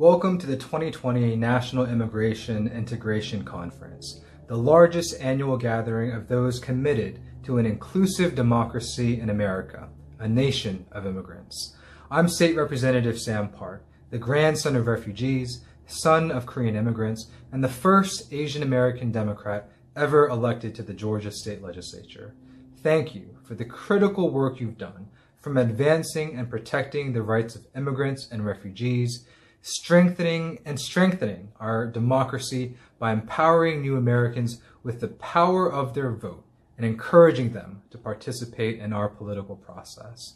Welcome to the 2020 National Immigration Integration Conference, the largest annual gathering of those committed to an inclusive democracy in America, a nation of immigrants. I'm State Representative Sam Park, the grandson of refugees, son of Korean immigrants, and the first Asian American Democrat ever elected to the Georgia State Legislature. Thank you for the critical work you've done from advancing and protecting the rights of immigrants and refugees, strengthening our democracy by empowering new Americans with the power of their vote and encouraging them to participate in our political process.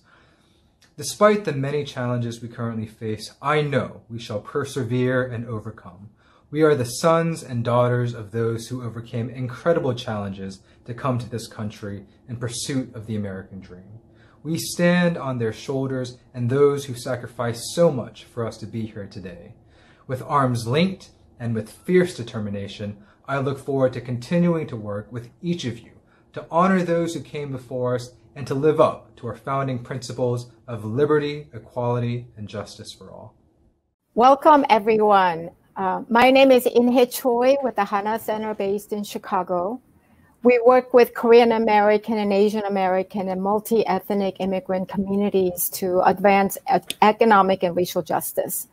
Despite the many challenges we currently face, I know we shall persevere and overcome. We are the sons and daughters of those who overcame incredible challenges to come to this country in pursuit of the American dream. We stand on their shoulders and those who sacrificed so much for us to be here today. With arms linked and with fierce determination, I look forward to continuing to work with each of you to honor those who came before us and to live up to our founding principles of liberty, equality, and justice for all. Welcome, everyone. My name is Inhe Choi with the Hana Center based in Chicago. We work with Korean American and Asian American and multi-ethnic immigrant communities to advance economic and racial justice.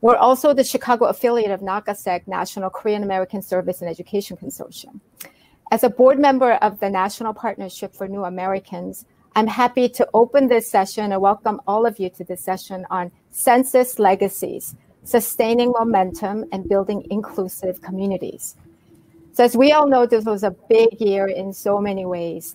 We're also the Chicago affiliate of NACASEC, National Korean American Service and Education Consortium. As a board member of the National Partnership for New Americans, I'm happy to open this session and welcome all of you to this session on Census Legacies, Sustaining Momentum and Building Inclusive Communities. So as we all know, this was a big year in so many ways.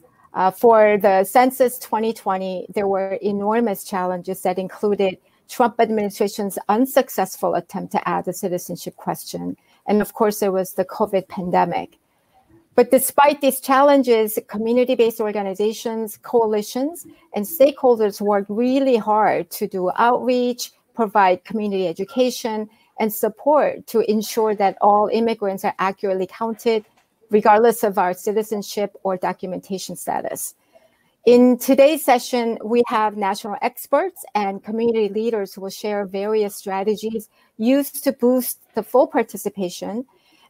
For the Census 2020, there were enormous challenges that included Trump administration's unsuccessful attempt to add the citizenship question. And of course, there was the COVID pandemic. But despite these challenges, community-based organizations, coalitions, and stakeholders worked really hard to do outreach, provide community education, and support to ensure that all immigrants are accurately counted, regardless of our citizenship or documentation status. In today's session, we have national experts and community leaders who will share various strategies used to boost the full participation,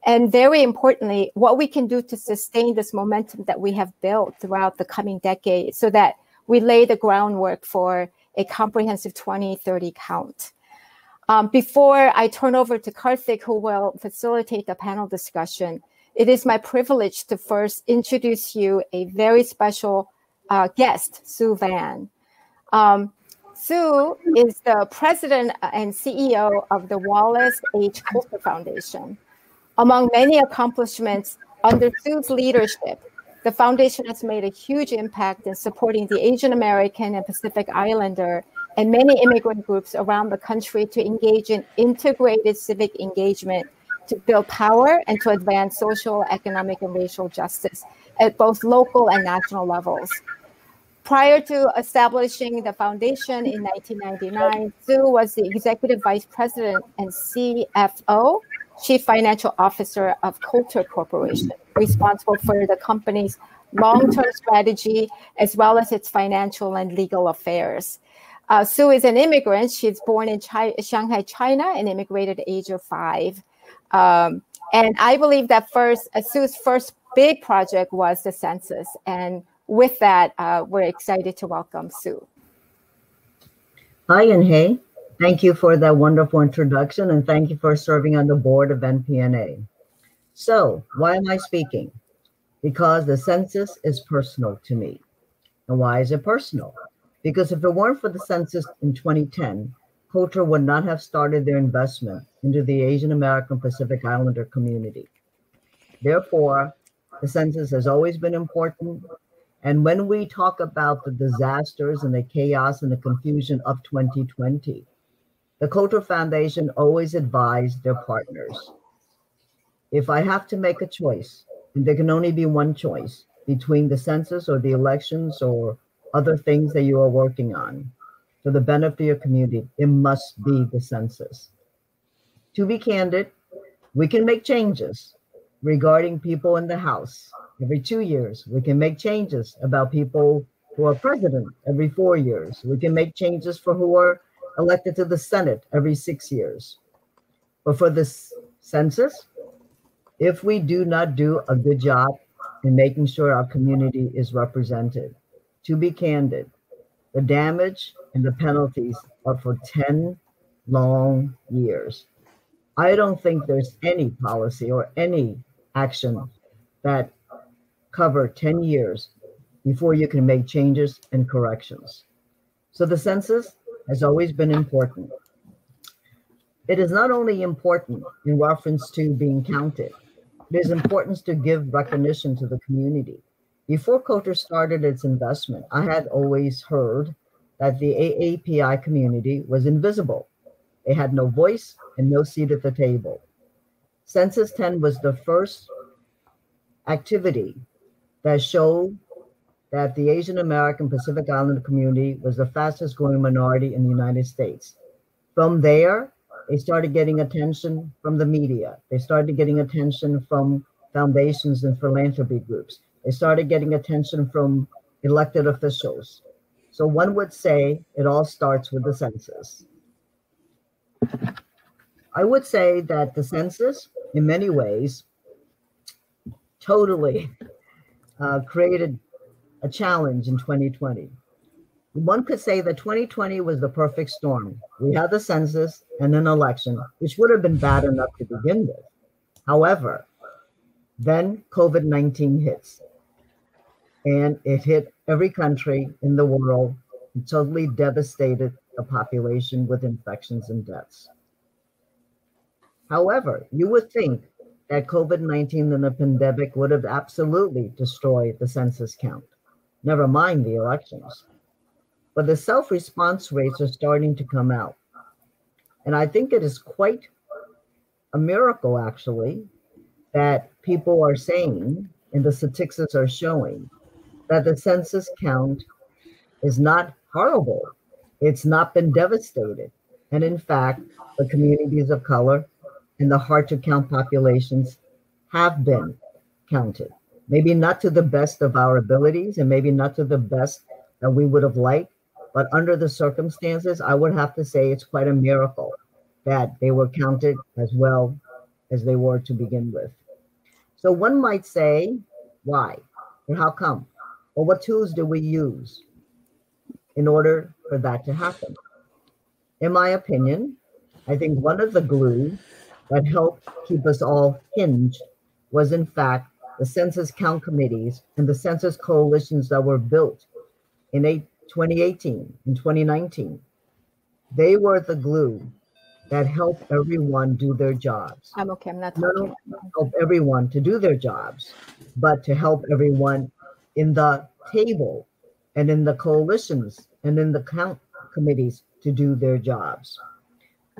and very importantly, what we can do to sustain this momentum that we have built throughout the coming decade so that we lay the groundwork for a comprehensive 2030 count. Before I turn over to Karthick, who will facilitate the panel discussion, it is my privilege to first introduce you a very special guest, Sue Van. Sue is the president and CEO of the Wallace H. Coulter Foundation. Among many accomplishments, under Sue's leadership, the foundation has made a huge impact in supporting the Asian American and Pacific Islander and many immigrant groups around the country to engage in integrated civic engagement to build power and to advance social, economic, and racial justice at both local and national levels. Prior to establishing the foundation in 1999, Sue was the executive vice president and CFO, chief financial officer of Coulter Corporation, responsible for the company's long-term strategy as well as its financial and legal affairs. Sue is an immigrant. She's born in Shanghai, China, and immigrated at the age of 5. And I believe that Sue's first big project was the census. And with that, we're excited to welcome Sue. Hi, Inhe. Thank you for that wonderful introduction, and thank you for serving on the board of NPNA. So, why am I speaking? Because the census is personal to me. And why is it personal? Because if it weren't for the census in 2010, Coulter would not have started their investment into the Asian American Pacific Islander community. Therefore, the census has always been important. And when we talk about the disasters and the chaos and the confusion of 2020, the Coulter Foundation always advised their partners. If I have to make a choice, and there can only be one choice between the census or the elections or other things that you are working on for the benefit of your community, it must be the census. To be candid, we can make changes regarding people in the House. Every 2 years, we can make changes about people who are president every 4 years. We can make changes for who are elected to the Senate every 6 years. But for this census, if we do not do a good job in making sure our community is represented, to be candid, the damage and the penalties are for 10 long years. I don't think there's any policy or any action that cover 10 years before you can make changes and corrections. So the census has always been important. It is not only important in reference to being counted, it is important to give recognition to the community. Before Coulter started its investment, I had always heard that the AAPI community was invisible. They had no voice and no seat at the table. Census 10 was the first activity that showed that the Asian American Pacific Islander community was the fastest growing minority in the United States. From there, they started getting attention from the media. They started getting attention from foundations and philanthropy groups. They started getting attention from elected officials. So one would say it all starts with the census. I would say that the census, in many ways, totally created a challenge in 2020. One could say that 2020 was the perfect storm. We had the census and an election, which would have been bad enough to begin with. However, then COVID-19 hits, and it hit every country in the world and totally devastated the population with infections and deaths. However, you would think that COVID-19 and the pandemic would have absolutely destroyed the census count, never mind the elections. But the self-response rates are starting to come out. And I think it is quite a miracle, actually, that people are saying, and the statistics are showing, that the census count is not horrible. It's not been devastated. And in fact, the communities of color and the hard-to-count populations have been counted. Maybe not to the best of our abilities and maybe not to the best that we would have liked, but under the circumstances, I would have to say it's quite a miracle that they were counted as well as they were to begin with. So one might say, why? And how come? Or what tools do we use in order for that to happen? In my opinion, I think one of the glue that helped keep us all hinged was, in fact, the census count committees and the census coalitions that were built in 2018 and 2019. They were the glue that helped everyone do their jobs. I'm okay, I'm not talking. Not help everyone to do their jobs, but to help everyone in the table and in the coalitions and in the count committees to do their jobs.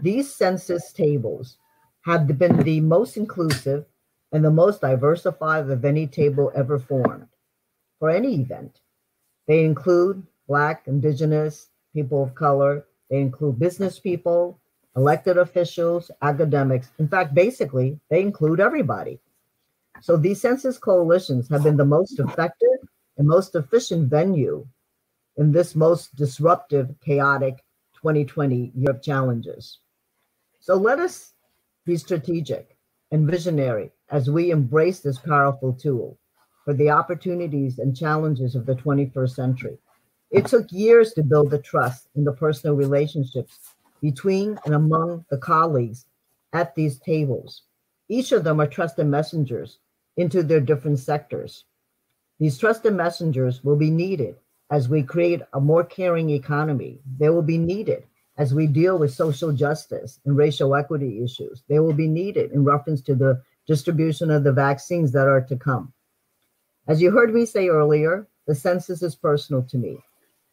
These census tables have been the most inclusive and the most diversified of any table ever formed for any event. They include Black, Indigenous, people of color. They include business people, elected officials, academics. In fact, basically, they include everybody. So these census coalitions have been the most effective and most efficient venue in this most disruptive, chaotic 2020 year of challenges. So let us be strategic and visionary as we embrace this powerful tool for the opportunities and challenges of the 21st century. It took years to build the trust in the personal relationships between and among the colleagues at these tables. Each of them are trusted messengers into their different sectors. These trusted messengers will be needed as we create a more caring economy. They will be needed as we deal with social justice and racial equity issues. They will be needed in reference to the distribution of the vaccines that are to come. As you heard me say earlier, the census is personal to me.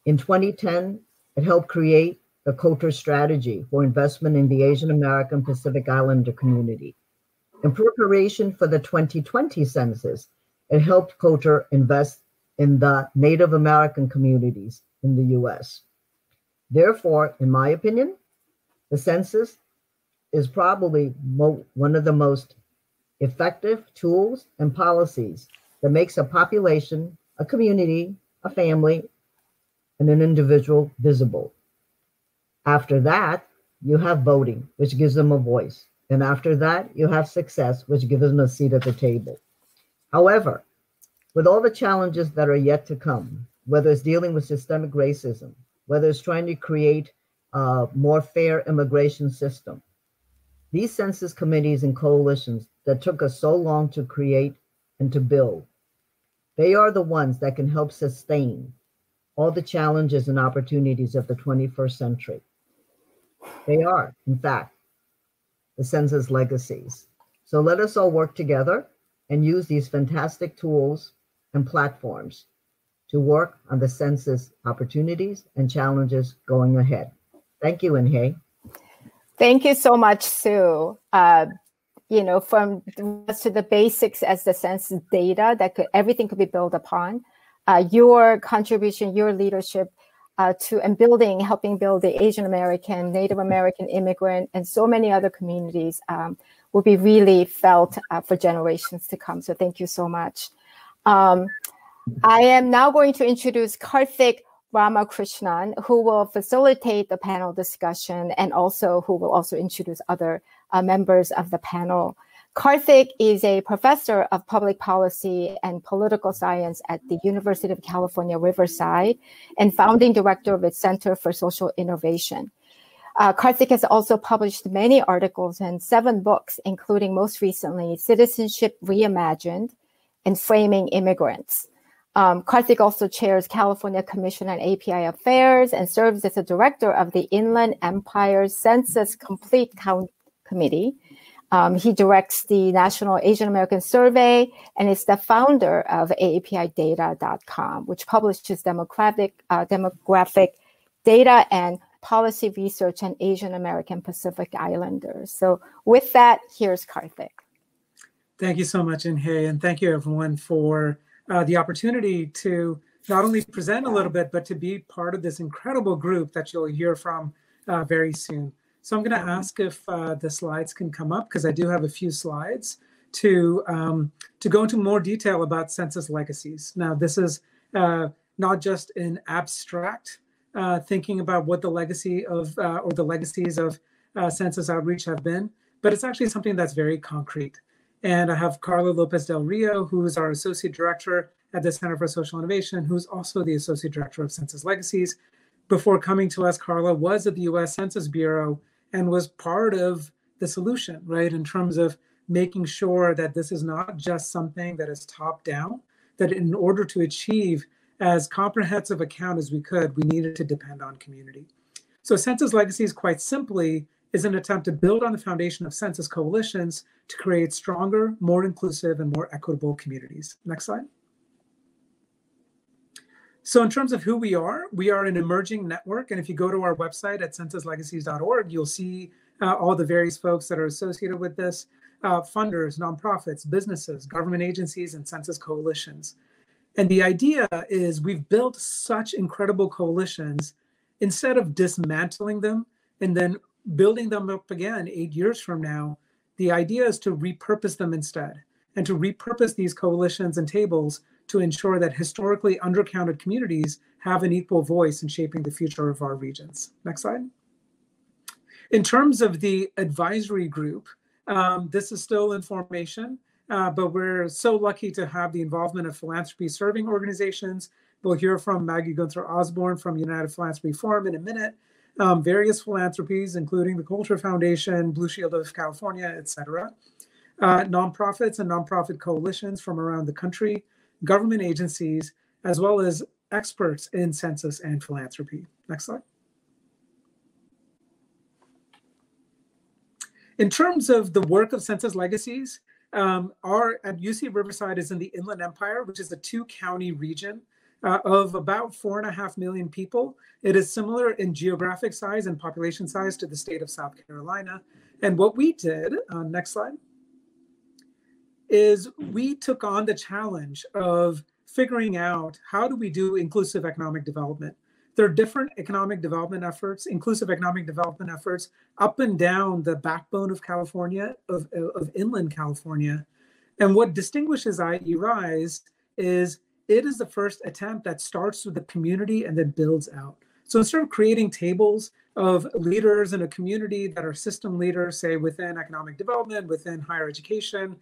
In 2010, it helped create the Coulter strategy for investment in the Asian American Pacific Islander community. In preparation for the 2020 census, it helped Coulter invest in the Native American communities in the US. Therefore, in my opinion, the census is probably one of the most effective tools and policies that makes a population, a community, a family, and an individual visible. After that, you have voting, which gives them a voice. And after that, you have success, which gives them a seat at the table. However, with all the challenges that are yet to come, whether it's dealing with systemic racism, whether it's trying to create a more fair immigration system, these census committees and coalitions that took us so long to create and to build, they are the ones that can help sustain all the challenges and opportunities of the 21st century. They are, in fact, the census legacies. So let us all work together and use these fantastic tools and platforms to work on the census opportunities and challenges going ahead. Thank you, Inhe. Thank you so much, Sue. You know, from to the basics as the census data that everything could be built upon. Your contribution, your leadership to and helping build the Asian American, Native American, immigrant, and so many other communities will be really felt for generations to come. So thank you so much. I am now going to introduce Karthick Ramakrishnan, who will facilitate the panel discussion and also who will also introduce other members of the panel. Karthick is a professor of public policy and political science at the University of California, Riverside, and founding director of its Center for Social Innovation. Karthick has also published many articles and 7 books, including most recently Citizenship Reimagined and Framing Immigrants. Karthick also chairs California Commission on AAPI Affairs and serves as a director of the Inland Empire Census Complete Count Committee. He directs the National Asian American Survey and is the founder of AAPIdata.com, which publishes demographic data and policy research on Asian American Pacific Islanders. So with that, here's Karthick. Thank you so much, Inhe, and thank you everyone for the opportunity to not only present a little bit, but to be part of this incredible group that you'll hear from very soon. So I'm going to ask if the slides can come up, because I do have a few slides to go into more detail about census legacies. Now, this is not just an abstract thinking about what the legacy of or the legacies of census outreach have been, but it's actually something that's very concrete. And I have Carla Lopez Del Rio, who's our Associate Director at the Center for Social Innovation, who's also the Associate Director of Census Legacies. Before coming to us, Carla was at the US Census Bureau and was part of the solution, right, in terms of making sure that this is not just something that is top down, that in order to achieve as comprehensive a count as we could, we needed to depend on community. So Census Legacies, quite simply, is an attempt to build on the foundation of census coalitions to create stronger, more inclusive, and more equitable communities. Next slide. So in terms of who we are an emerging network. And if you go to our website at censuslegacies.org, you'll see all the various folks that are associated with this, funders, nonprofits, businesses, government agencies, and census coalitions. And the idea is we've built such incredible coalitions, instead of dismantling them and then building them up again 8 years from now, the idea is to repurpose them instead, and to repurpose these coalitions and tables to ensure that historically undercounted communities have an equal voice in shaping the future of our regions. Next slide. In terms of the advisory group, this is still in formation, but we're so lucky to have the involvement of philanthropy serving organizations. We'll hear from Maggie, Gunther, Osborn from United Philanthropy Forum in a minute. Various philanthropies, including the Culture Foundation, Blue Shield of California, et cetera. Nonprofits and nonprofit coalitions from around the country, government agencies, as well as experts in census and philanthropy. Next slide. In terms of the work of Census Legacies, our at UC Riverside is in the Inland Empire, which is a 2-county region of about 4.5 million people. It is similar in geographic size and population size to the state of South Carolina. And what we did, next slide, is we took on the challenge of figuring out how do we do inclusive economic development. There are different economic development efforts, inclusive economic development efforts up and down the backbone of California, of inland California. And what distinguishes IE Rise is it is the first attempt that starts with the community and then builds out. So instead of creating tables of leaders in a community that are system leaders, say within economic development, within higher education,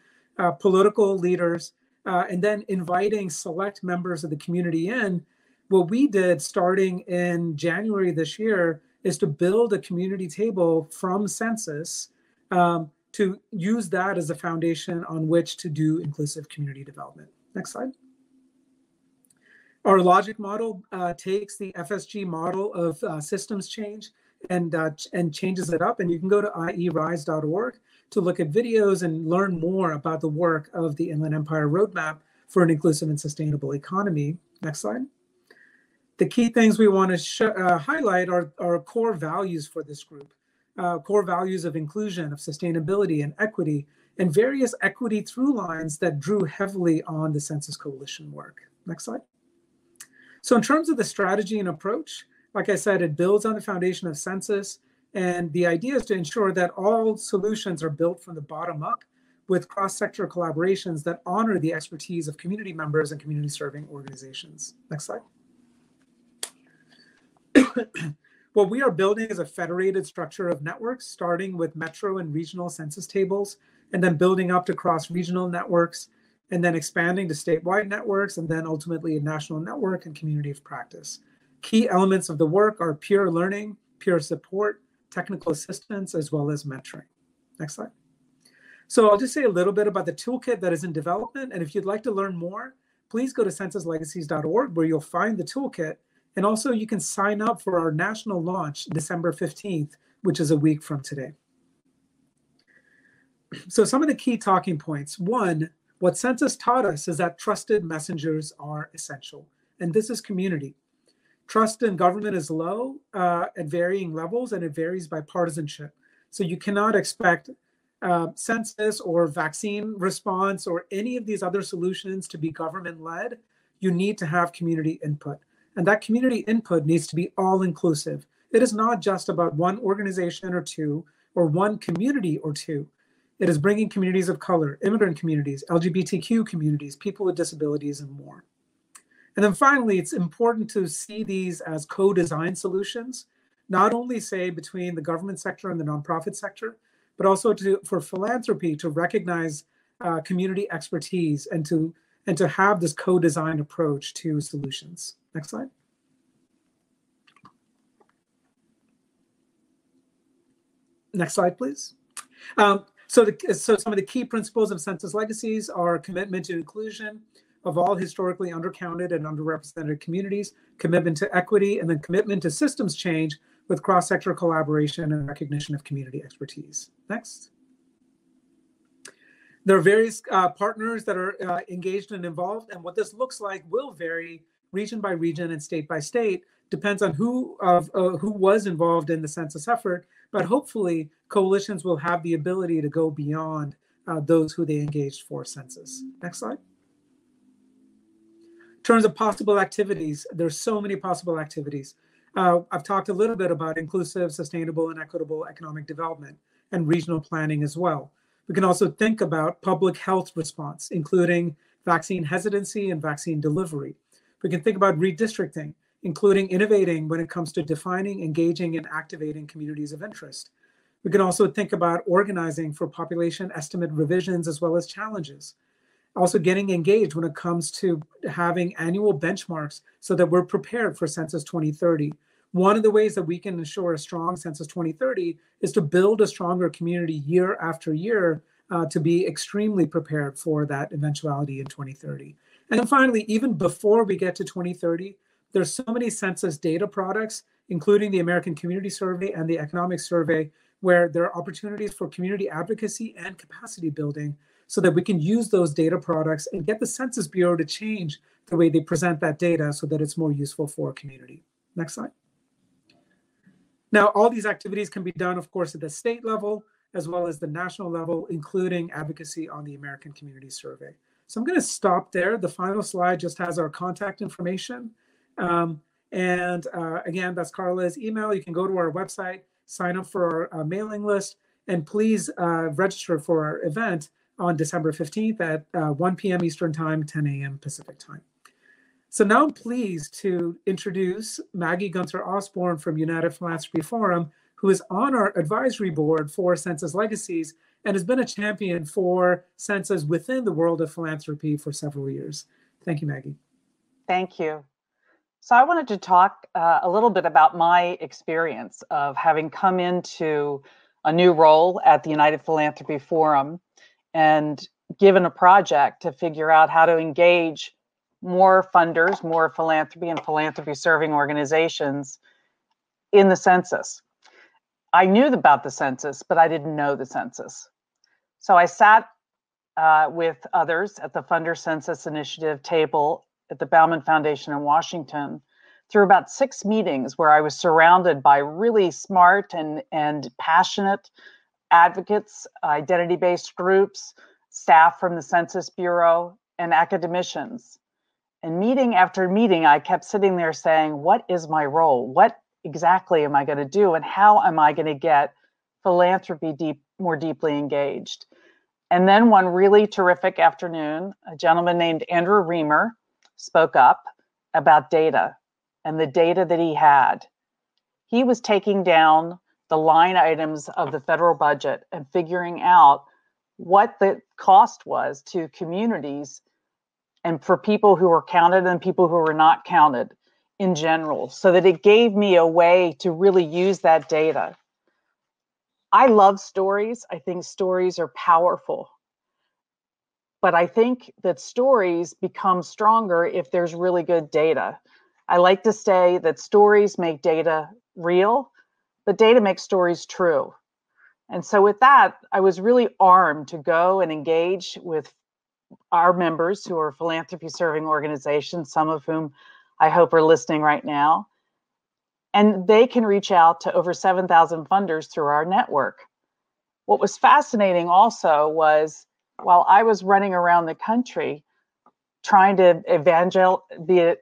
political leaders, and then inviting select members of the community in, what we did starting in January this year is to build a community table from Census to use that as a foundation on which to do inclusive community development. Next slide. Our logic model takes the FSG model of systems change and changes it up. And you can go to ierise.org to look at videos and learn more about the work of the Inland Empire Roadmap for an inclusive and sustainable economy. Next slide. The key things we want to highlight are core values for this group. Core values of inclusion, of sustainability and equity, and various equity through lines that drew heavily on the Census Coalition work. Next slide. So in terms of the strategy and approach, like I said, it builds on the foundation of Census, and the idea is to ensure that all solutions are built from the bottom up with cross-sector collaborations that honor the expertise of community members and community serving organizations. Next slide. What we are building is a federated structure of networks, starting with metro and regional census tables, and then building up to cross-regional networks, and then expanding to statewide networks, and then ultimately a national network and community of practice. Key elements of the work are peer learning, peer support, technical assistance, as well as mentoring. Next slide. So I'll just say a little bit about the toolkit that is in development. And if you'd like to learn more, please go to censuslegacies.org where you'll find the toolkit. And also you can sign up for our national launch December 15th, which is a week from today. So some of the key talking points. One, what Census taught us is that trusted messengers are essential. And this is community. Trust in government is low at varying levels, and it varies by partisanship. So you cannot expect census or vaccine response or any of these other solutions to be government-led. You need to have community input. And that community input needs to be all-inclusive. It is not just about one organization or two, or one community or two. It is bringing communities of color, immigrant communities, LGBTQ communities, people with disabilities, and more. And then finally, it's important to see these as co-design solutions, not only say between the government sector and the nonprofit sector, but also for philanthropy to recognize community expertise and to have this co-design approach to solutions. Next slide. Next slide, please. So some of the key principles of Census Legacies are commitment to inclusion of all historically undercounted and underrepresented communities, commitment to equity, and then commitment to systems change with cross-sector collaboration and recognition of community expertise. Next. There are various partners that are engaged and involved, and what this looks like will vary region by region and state by state, depends on who was involved in the census effort, but hopefully coalitions will have the ability to go beyond those who they engaged for census. Next slide. In terms of possible activities, there's so many possible activities. I've talked a little bit about inclusive, sustainable, and equitable economic development and regional planning as well. We can also think about public health response, including vaccine hesitancy and vaccine delivery. We can think about redistricting, including innovating when it comes to defining, engaging, and activating communities of interest. We can also think about organizing for population estimate revisions as well as challenges. Also getting engaged when it comes to having annual benchmarks so that we're prepared for Census 2030. One of the ways that we can ensure a strong Census 2030 is to build a stronger community year after year to be extremely prepared for that eventuality in 2030. And then finally, even before we get to 2030, there's so many census data products, including the American Community Survey and the Economic Survey, where there are opportunities for community advocacy and capacity building so that we can use those data products and get the Census Bureau to change the way they present that data so that it's more useful for a community. Next slide. Now, all these activities can be done, of course, at the state level, as well as the national level, including advocacy on the American Community Survey. So I'm going to stop there. The final slide just has our contact information. Again, that's Carla's email. You can go to our website, sign up for our mailing list, and please register for our event on December 15th at 1 p.m. Eastern Time, 10 a.m. Pacific Time. So now I'm pleased to introduce Maggie Gunther Osborn from United Philanthropy Forum, who is on our advisory board for Census Legacies and has been a champion for Census within the world of philanthropy for several years. Thank you, Maggie. Thank you. So I wanted to talk a little bit about my experience of having come into a new role at the United Philanthropy Forum and given a project to figure out how to engage more funders, more philanthropy and philanthropy serving organizations in the census. I knew about the census, but I didn't know the census. So I sat with others at the Funder Census Initiative table at the Bauman Foundation in Washington through about 6 meetings where I was surrounded by really smart and passionate advocates, identity-based groups, staff from the Census Bureau, and academicians. And meeting after meeting, I kept sitting there saying, what is my role? What exactly am I going to do? And how am I going to get philanthropy more deeply engaged? And then one really terrific afternoon, a gentleman named Andrew Reamer spoke up about data and the data that he had. He was taking down the line items of the federal budget and figuring out what the cost was to communities and for people who were counted and people who were not counted in general, so that it gave me a way to really use that data. I love stories. I think stories are powerful. But I think that stories become stronger if there's really good data. I like to say that stories make data real, but data makes stories true. And so with that, I was really armed to go and engage with our members who are philanthropy serving organizations, some of whom I hope are listening right now. And they can reach out to over 7,000 funders through our network. What was fascinating also was while I was running around the country trying to be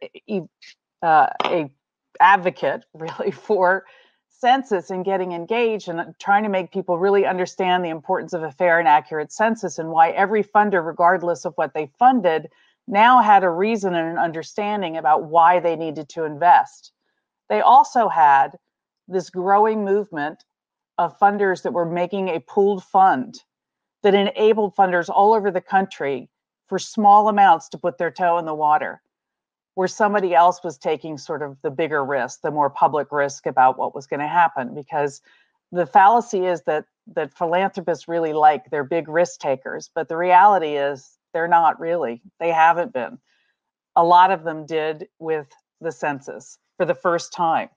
a advocate really for census and getting engaged and trying to make people really understand the importance of a fair and accurate census and why every funder, regardless of what they funded, now had a reason and an understanding about why they needed to invest. They also had this growing movement of funders that were making a pooled fund that enabled funders all over the country for small amounts to put their toe in the water, where somebody else was taking sort of the bigger risk, the more public risk about what was going to happen. Because the fallacy is that philanthropists really like they're big risk takers, but the reality is they're not really. They haven't been. A lot of them did with the census for the first time.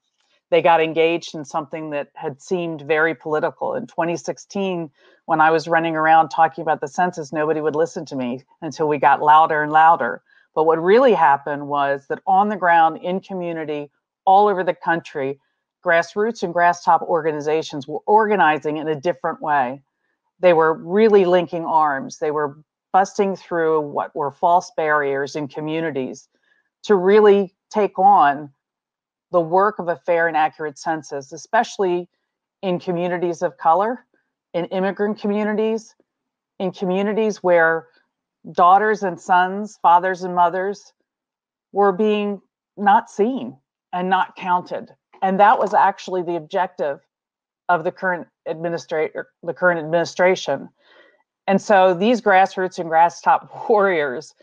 They got engaged in something that had seemed very political. In 2016, when I was running around talking about the census, nobody would listen to me until we got louder and louder. But what really happened was that on the ground, in community, all over the country, grassroots and grasstop organizations were organizing in a different way. They were really linking arms. They were busting through what were false barriers in communities to really take on the work of a fair and accurate census, especially in communities of color, in immigrant communities, in communities where daughters and sons, fathers and mothers were being not seen and not counted. And that was actually the objective of the current administration. And so these grassroots and grasstop warriors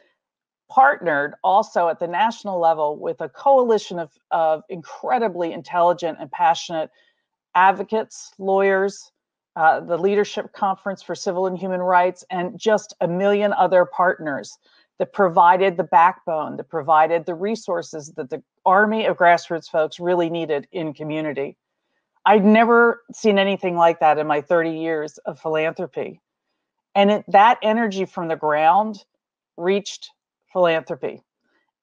partnered also at the national level with a coalition of incredibly intelligent and passionate advocates, lawyers, the Leadership Conference for Civil and Human Rights, and just a million other partners that provided the backbone, that provided the resources that the army of grassroots folks really needed in community. I'd never seen anything like that in my 30 years of philanthropy. And that energy from the ground reached philanthropy.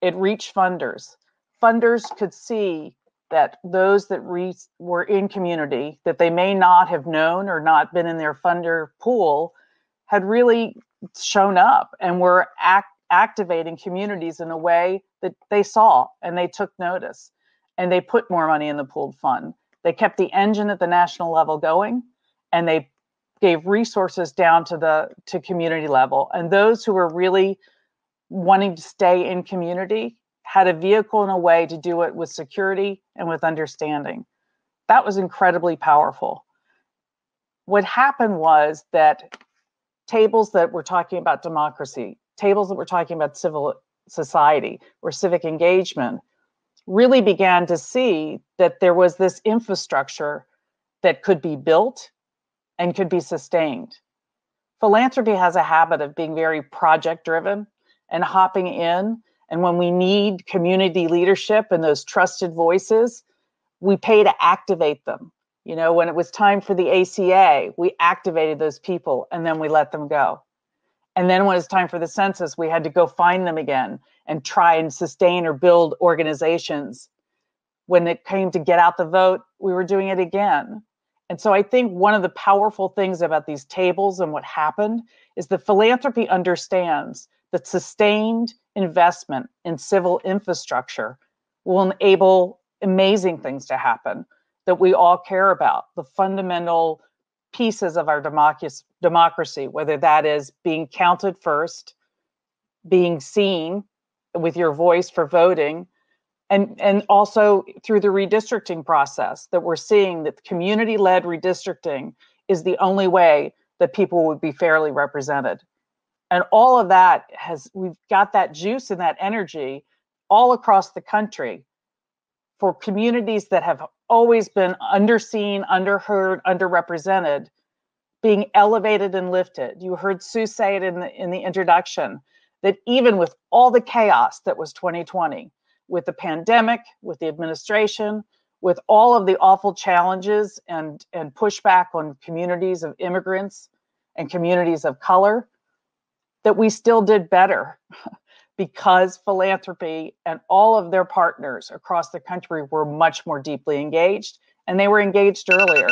It reached funders. Funders could see that those that were in community that they may not have known or not been in their funder pool had really shown up and were activating communities in a way that they saw and they took notice and they put more money in the pooled fund. They kept the engine at the national level going and they gave resources down to community level. And those who were really wanting to stay in community had a vehicle and a way to do it with security and with understanding. That was incredibly powerful. What happened was that tables that were talking about democracy, tables that were talking about civil society or civic engagement, really began to see that there was this infrastructure that could be built and could be sustained. Philanthropy has a habit of being very project driven and hopping in. And when we need community leadership and those trusted voices, we pay to activate them. You know, when it was time for the ACA, we activated those people and then we let them go. And then when it's time for the census, we had to go find them again and try and sustain or build organizations. When it came to get out the vote, we were doing it again. And so I think one of the powerful things about these tables and what happened is that philanthropy understands that sustained investment in civil infrastructure will enable amazing things to happen that we all care about, the fundamental pieces of our democracy, whether that is being counted first, being seen with your voice for voting, and also through the redistricting process, that we're seeing that community-led redistricting is the only way that people would be fairly represented. And all of that we've got that juice and that energy all across the country for communities that have always been underseen, underheard, underrepresented, being elevated and lifted. You heard Sue say it in the introduction, that even with all the chaos that was 2020, with the pandemic, with the administration, with all of the awful challenges and pushback on communities of immigrants and communities of color, that we still did better because philanthropy and all of their partners across the country were much more deeply engaged, and they were engaged earlier.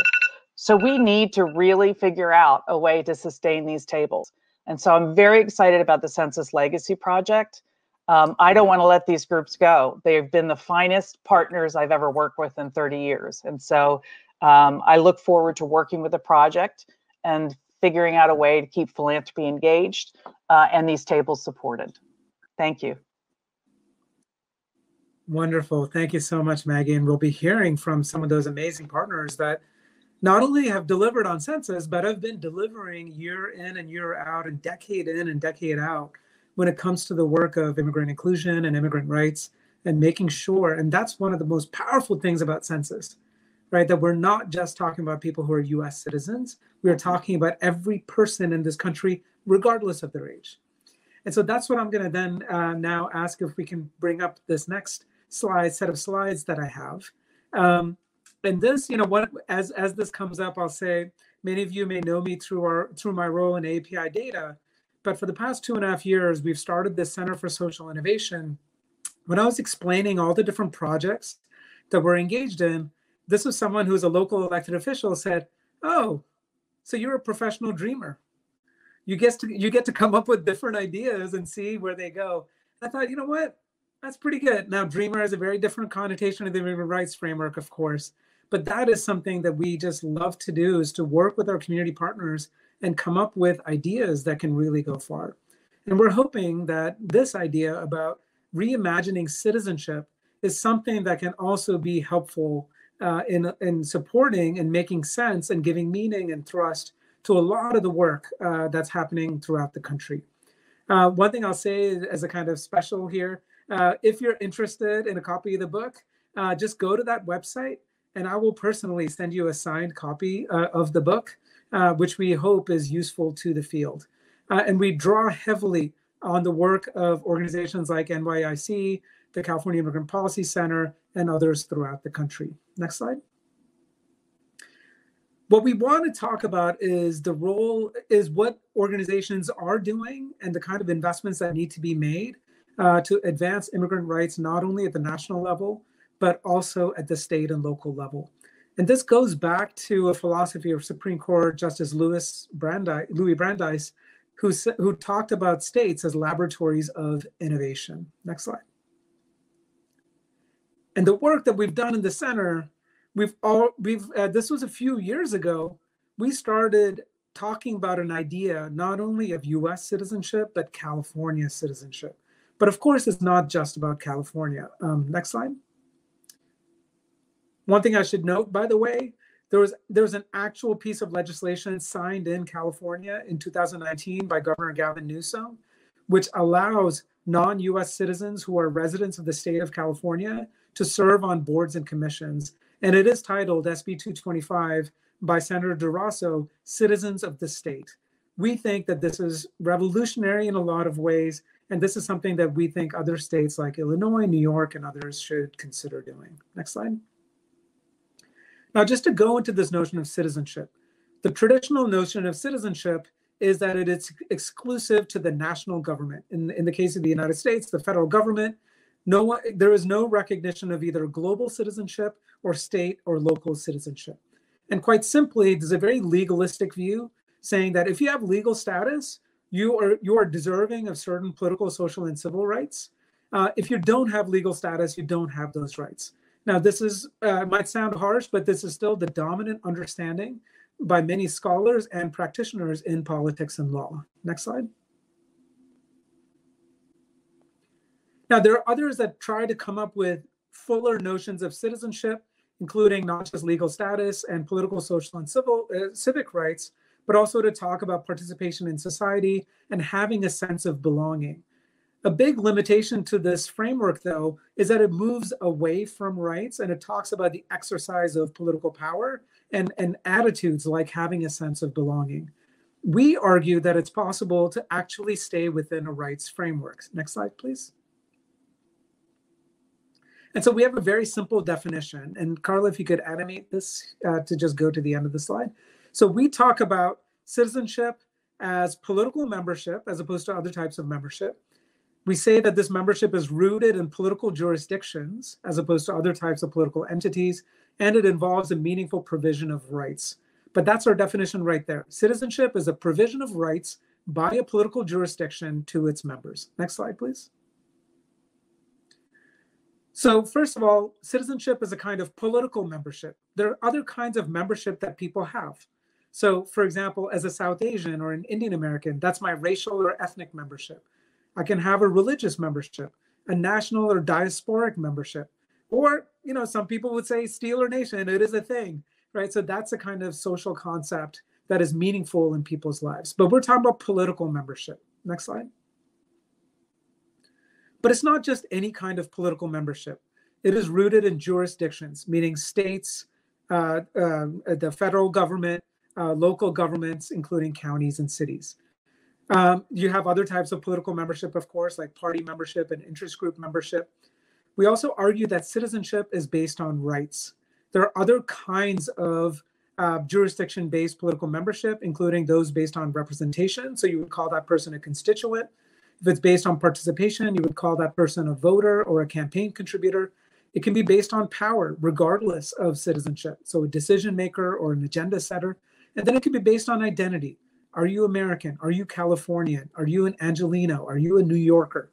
So we need to really figure out a way to sustain these tables. And so I'm very excited about the Census Legacy Project. I don't want to let these groups go. They've been the finest partners I've ever worked with in 30 years. And so I look forward to working with the project and figuring out a way to keep philanthropy engaged and these tables supported. Thank you. Wonderful. Thank you so much, Maggie. And we'll be hearing from some of those amazing partners that not only have delivered on census, but have been delivering year in and year out and decade in and decade out when it comes to the work of immigrant inclusion and immigrant rights and making sure, and that's one of the most powerful things about census, right? That we're not just talking about people who are US citizens, we are talking about every person in this country, regardless of their age. And so that's what I'm gonna then now ask if we can bring up this next set of slides that I have. And this, as this comes up, I'll say, many of you may know me through my role in AAPI data, but for the past 2.5 years, we've started this Center for Social Innovation. When I was explaining all the different projects that we're engaged in, this was someone who was a local elected official said, "Oh, so you're a professional dreamer. You get to come up with different ideas and see where they go." I thought, you know what? That's pretty good. Now, dreamer has a very different connotation of the immigrant rights framework, of course, but that is something that we just love to do, is to work with our community partners and come up with ideas that can really go far. And we're hoping that this idea about reimagining citizenship is something that can also be helpful in supporting and making sense and giving meaning and thrust to a lot of the work that's happening throughout the country. One thing I'll say as a kind of special here, if you're interested in a copy of the book, just go to that website and I will personally send you a signed copy of the book, which we hope is useful to the field. And we draw heavily on the work of organizations like NYIC, the California Immigrant Policy Center, and others throughout the country. Next slide. What we want to talk about is what organizations are doing and the kind of investments that need to be made to advance immigrant rights, not only at the national level, but also at the state and local level. And this goes back to a philosophy of Supreme Court Justice Louis Brandeis, who talked about states as laboratories of innovation. Next slide. And the work that we've done in the center, this was a few years ago, we started talking about an idea not only of US citizenship, but California citizenship. But of course, it's not just about California. Next slide. One thing I should note, by the way, there was an actual piece of legislation signed in California in 2019 by Governor Gavin Newsom, which allows non-US citizens who are residents of the state of California to serve on boards and commissions. And it is titled SB 225 by Senator DeRosso, Citizens of the State. We think that this is revolutionary in a lot of ways, and this is something that we think other states like Illinois, New York, and others should consider doing. Next slide. Now, just to go into this notion of citizenship, the traditional notion of citizenship is that it is exclusive to the national government. In the case of the United States, the federal government, there is no recognition of either global citizenship or state or local citizenship. And quite simply, there's a very legalistic view saying that if you have legal status, you are deserving of certain political, social, and civil rights. If you don't have legal status, you don't have those rights. Now, this is might sound harsh, but this is still the dominant understanding by many scholars and practitioners in politics and law. Next slide. Now, there are others that try to come up with fuller notions of citizenship, including not just legal status and political, social, and civic rights, but also to talk about participation in society and having a sense of belonging. A big limitation to this framework, though, is that it moves away from rights and it talks about the exercise of political power and attitudes like having a sense of belonging. We argue that it's possible to actually stay within a rights framework. Next slide, please. And so we have a very simple definition. And Carla, if you could animate this to just go to the end of the slide. So we talk about citizenship as political membership as opposed to other types of membership. We say that this membership is rooted in political jurisdictions as opposed to other types of political entities, and it involves a meaningful provision of rights. But that's our definition right there. Citizenship is a provision of rights by a political jurisdiction to its members. Next slide, please. So first of all, citizenship is a kind of political membership. There are other kinds of membership that people have. So for example, as a South Asian or an Indian American, that's my racial or ethnic membership. I can have a religious membership, a national or diasporic membership, or, some people would say Steeler Nation, it is a thing, right? So that's a kind of social concept that is meaningful in people's lives. But we're talking about political membership. Next slide. But it's not just any kind of political membership. It is rooted in jurisdictions, meaning states, the federal government, local governments, including counties and cities. You have other types of political membership, of course, like party membership and interest group membership. We also argue that citizenship is based on rights. There are other kinds of jurisdiction-based political membership, including those based on representation. So you would call that person a constituent. If it's based on participation, you would call that person a voter or a campaign contributor. It can be based on power, regardless of citizenship. So a decision maker or an agenda setter. And then it can be based on identity. Are you American? Are you Californian? Are you an Angelino? Are you a New Yorker?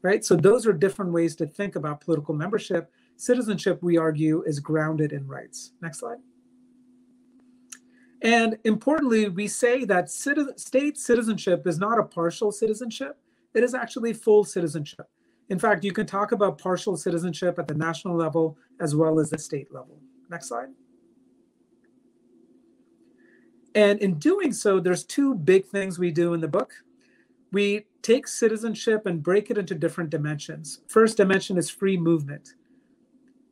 Right? So those are different ways to think about political membership. Citizenship, we argue, is grounded in rights. Next slide. And importantly, we say that state citizenship is not a partial citizenship. It is actually full citizenship. In fact, you can talk about partial citizenship at the national level as well as the state level. Next slide. And in doing so, there's two big things we do in the book. We take citizenship and break it into different dimensions. First dimension is free movement.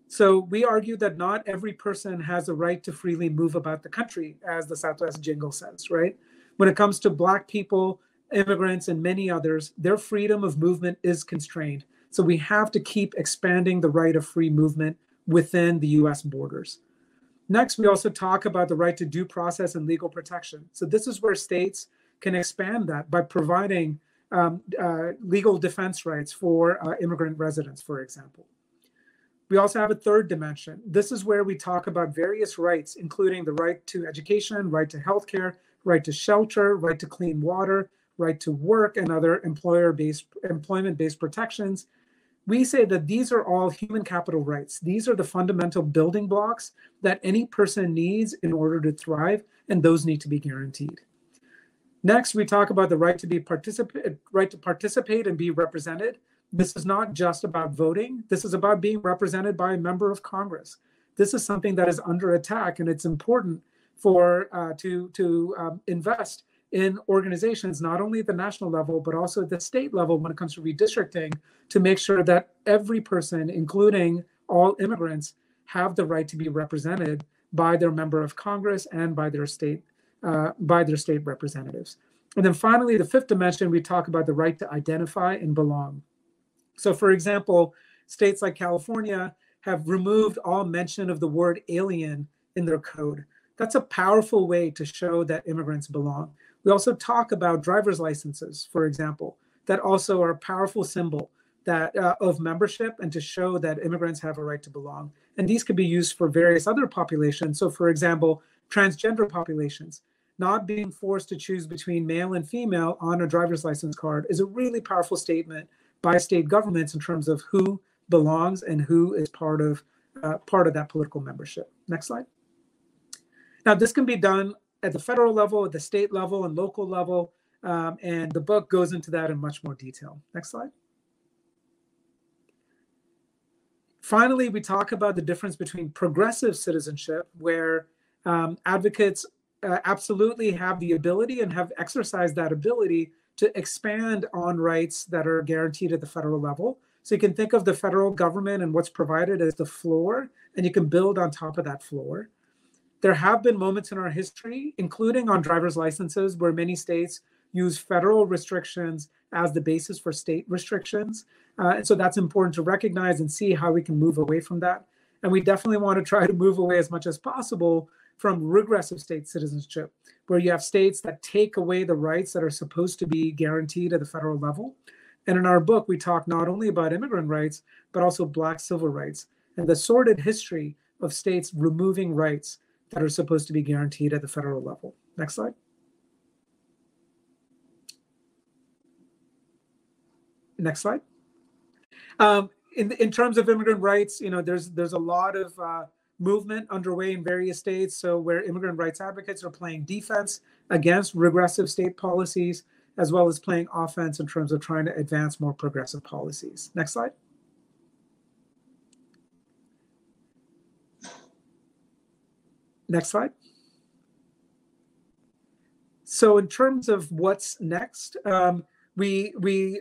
So we argue that not every person has a right to freely move about the country, as the Southwest Jingle says, right? When it comes to Black people, immigrants, and many others, their freedom of movement is constrained. So we have to keep expanding the right of free movement within the US borders. Next, we also talk about the right to due process and legal protection. So this is where states can expand that by providing legal defense rights for immigrant residents, for example. We also have a third dimension. This is where we talk about various rights, including the right to education, right to healthcare, right to shelter, right to clean water, right to work, and other employment-based protections. We say that these are all human capital rights. These are the fundamental building blocks that any person needs in order to thrive, and those need to be guaranteed. Next, we talk about the right to participate and be represented. this is not just about voting. This is about being represented by a member of Congress. This is something that is under attack, and it's important for to invest in organizations, not only at the national level, but also at the state level when it comes to redistricting, to make sure that every person, including all immigrants, have the right to be represented by their member of Congress and by their state representatives. And then finally, the fifth dimension, we talk about the right to identify and belong. So for example, states like California have removed all mention of the word alien in their code. That's a powerful way to show that immigrants belong. We also talk about driver's licenses, for example, that also are a powerful symbol that of membership and to show that immigrants have a right to belong. And these could be used for various other populations. So for example, transgender populations, not being forced to choose between male and female on a driver's license card is a really powerful statement by state governments in terms of who belongs and who is part of that political membership. Next slide. Now, this can be done at the federal level, at the state level, and local level, and the book goes into that in much more detail. Next slide. Finally, we talk about the difference between progressive citizenship, where advocates absolutely have the ability and have exercised that ability to expand on rights that are guaranteed at the federal level. So you can think of the federal government and what's provided as the floor, and you can build on top of that floor. There have been moments in our history, including on driver's licenses, where many states use federal restrictions as the basis for state restrictions. And so that's important to recognize and see how we can move away from that. And we definitely want to try to move away as much as possible from regressive state citizenship, where you have states that take away the rights that are supposed to be guaranteed at the federal level. And in our book, we talk not only about immigrant rights, but also Black civil rights and the sordid history of states removing rights that are supposed to be guaranteed at the federal level. Next slide. Next slide. In terms of immigrant rights, there's a lot of movement underway in various states. So where immigrant rights advocates are playing defense against regressive state policies, as well as playing offense in terms of trying to advance more progressive policies. Next slide. Next slide. So in terms of what's next, we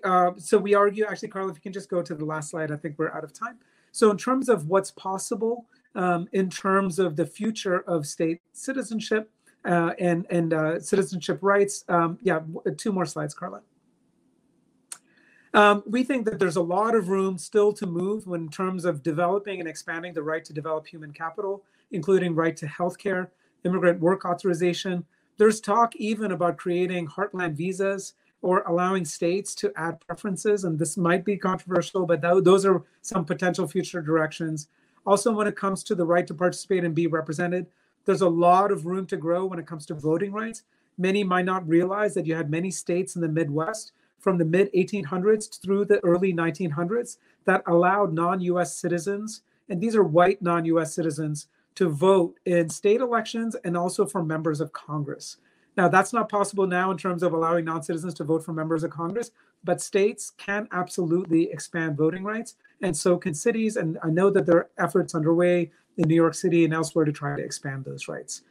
argue, actually, Carla, if you can just go to the last slide, I think we're out of time. So in terms of what's possible, in terms of the future of state citizenship and citizenship rights, yeah, 2 more slides, Carla. We think that there's a lot of room still to move in terms of developing and expanding the right to develop human capital, including right to healthcare, immigrant work authorization. There's talk even about creating heartland visas or allowing states to add preferences, and this might be controversial, but those are some potential future directions. Also, when it comes to the right to participate and be represented, there's a lot of room to grow when it comes to voting rights. Many might not realize that you had many states in the Midwest from the mid-1800s through the early 1900s that allowed non-US citizens, and these are white non-US citizens, to vote in state elections and also for members of Congress. Now, that's not possible now in terms of allowing non-citizens to vote for members of Congress, but states can absolutely expand voting rights, and so can cities. And I know that there are efforts underway in New York City and elsewhere to try to expand those rights.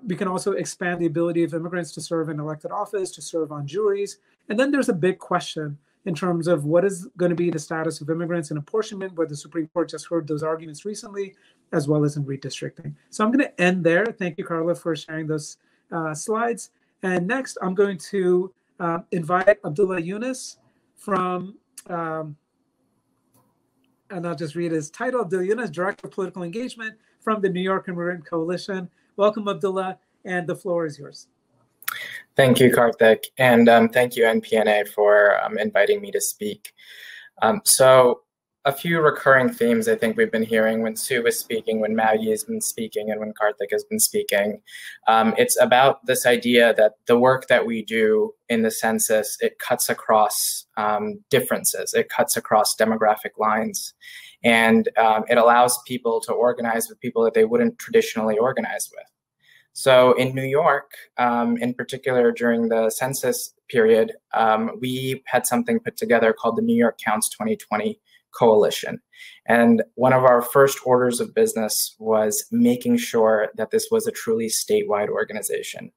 We can also expand the ability of immigrants to serve in elected office, to serve on juries. And then there's a big question in terms of what is going to be the status of immigrants in apportionment, where the Supreme Court just heard those arguments recently, as well as in redistricting. So I'm going to end there. Thank you, Carla, for sharing those slides. And next, I'm going to invite Abdullah Yunus from, and I'll just read his title, Abdullah Yunus, Director of Political Engagement from the New York Immigrant Coalition. Welcome, Abdullah, and the floor is yours. Thank you, Karthick, and thank you, NPNA, for inviting me to speak. So a few recurring themes I think we've been hearing when Sue was speaking, when Maggie has been speaking, and when Karthick has been speaking. It's about this idea that the work that we do in the census, it cuts across differences. It cuts across demographic lines, and it allows people to organize with people that they wouldn't traditionally organize with. So in New York, in particular during the census period, we had something put together called the New York Counts 2020 Coalition. And one of our first orders of business was making sure that this was a truly statewide organization.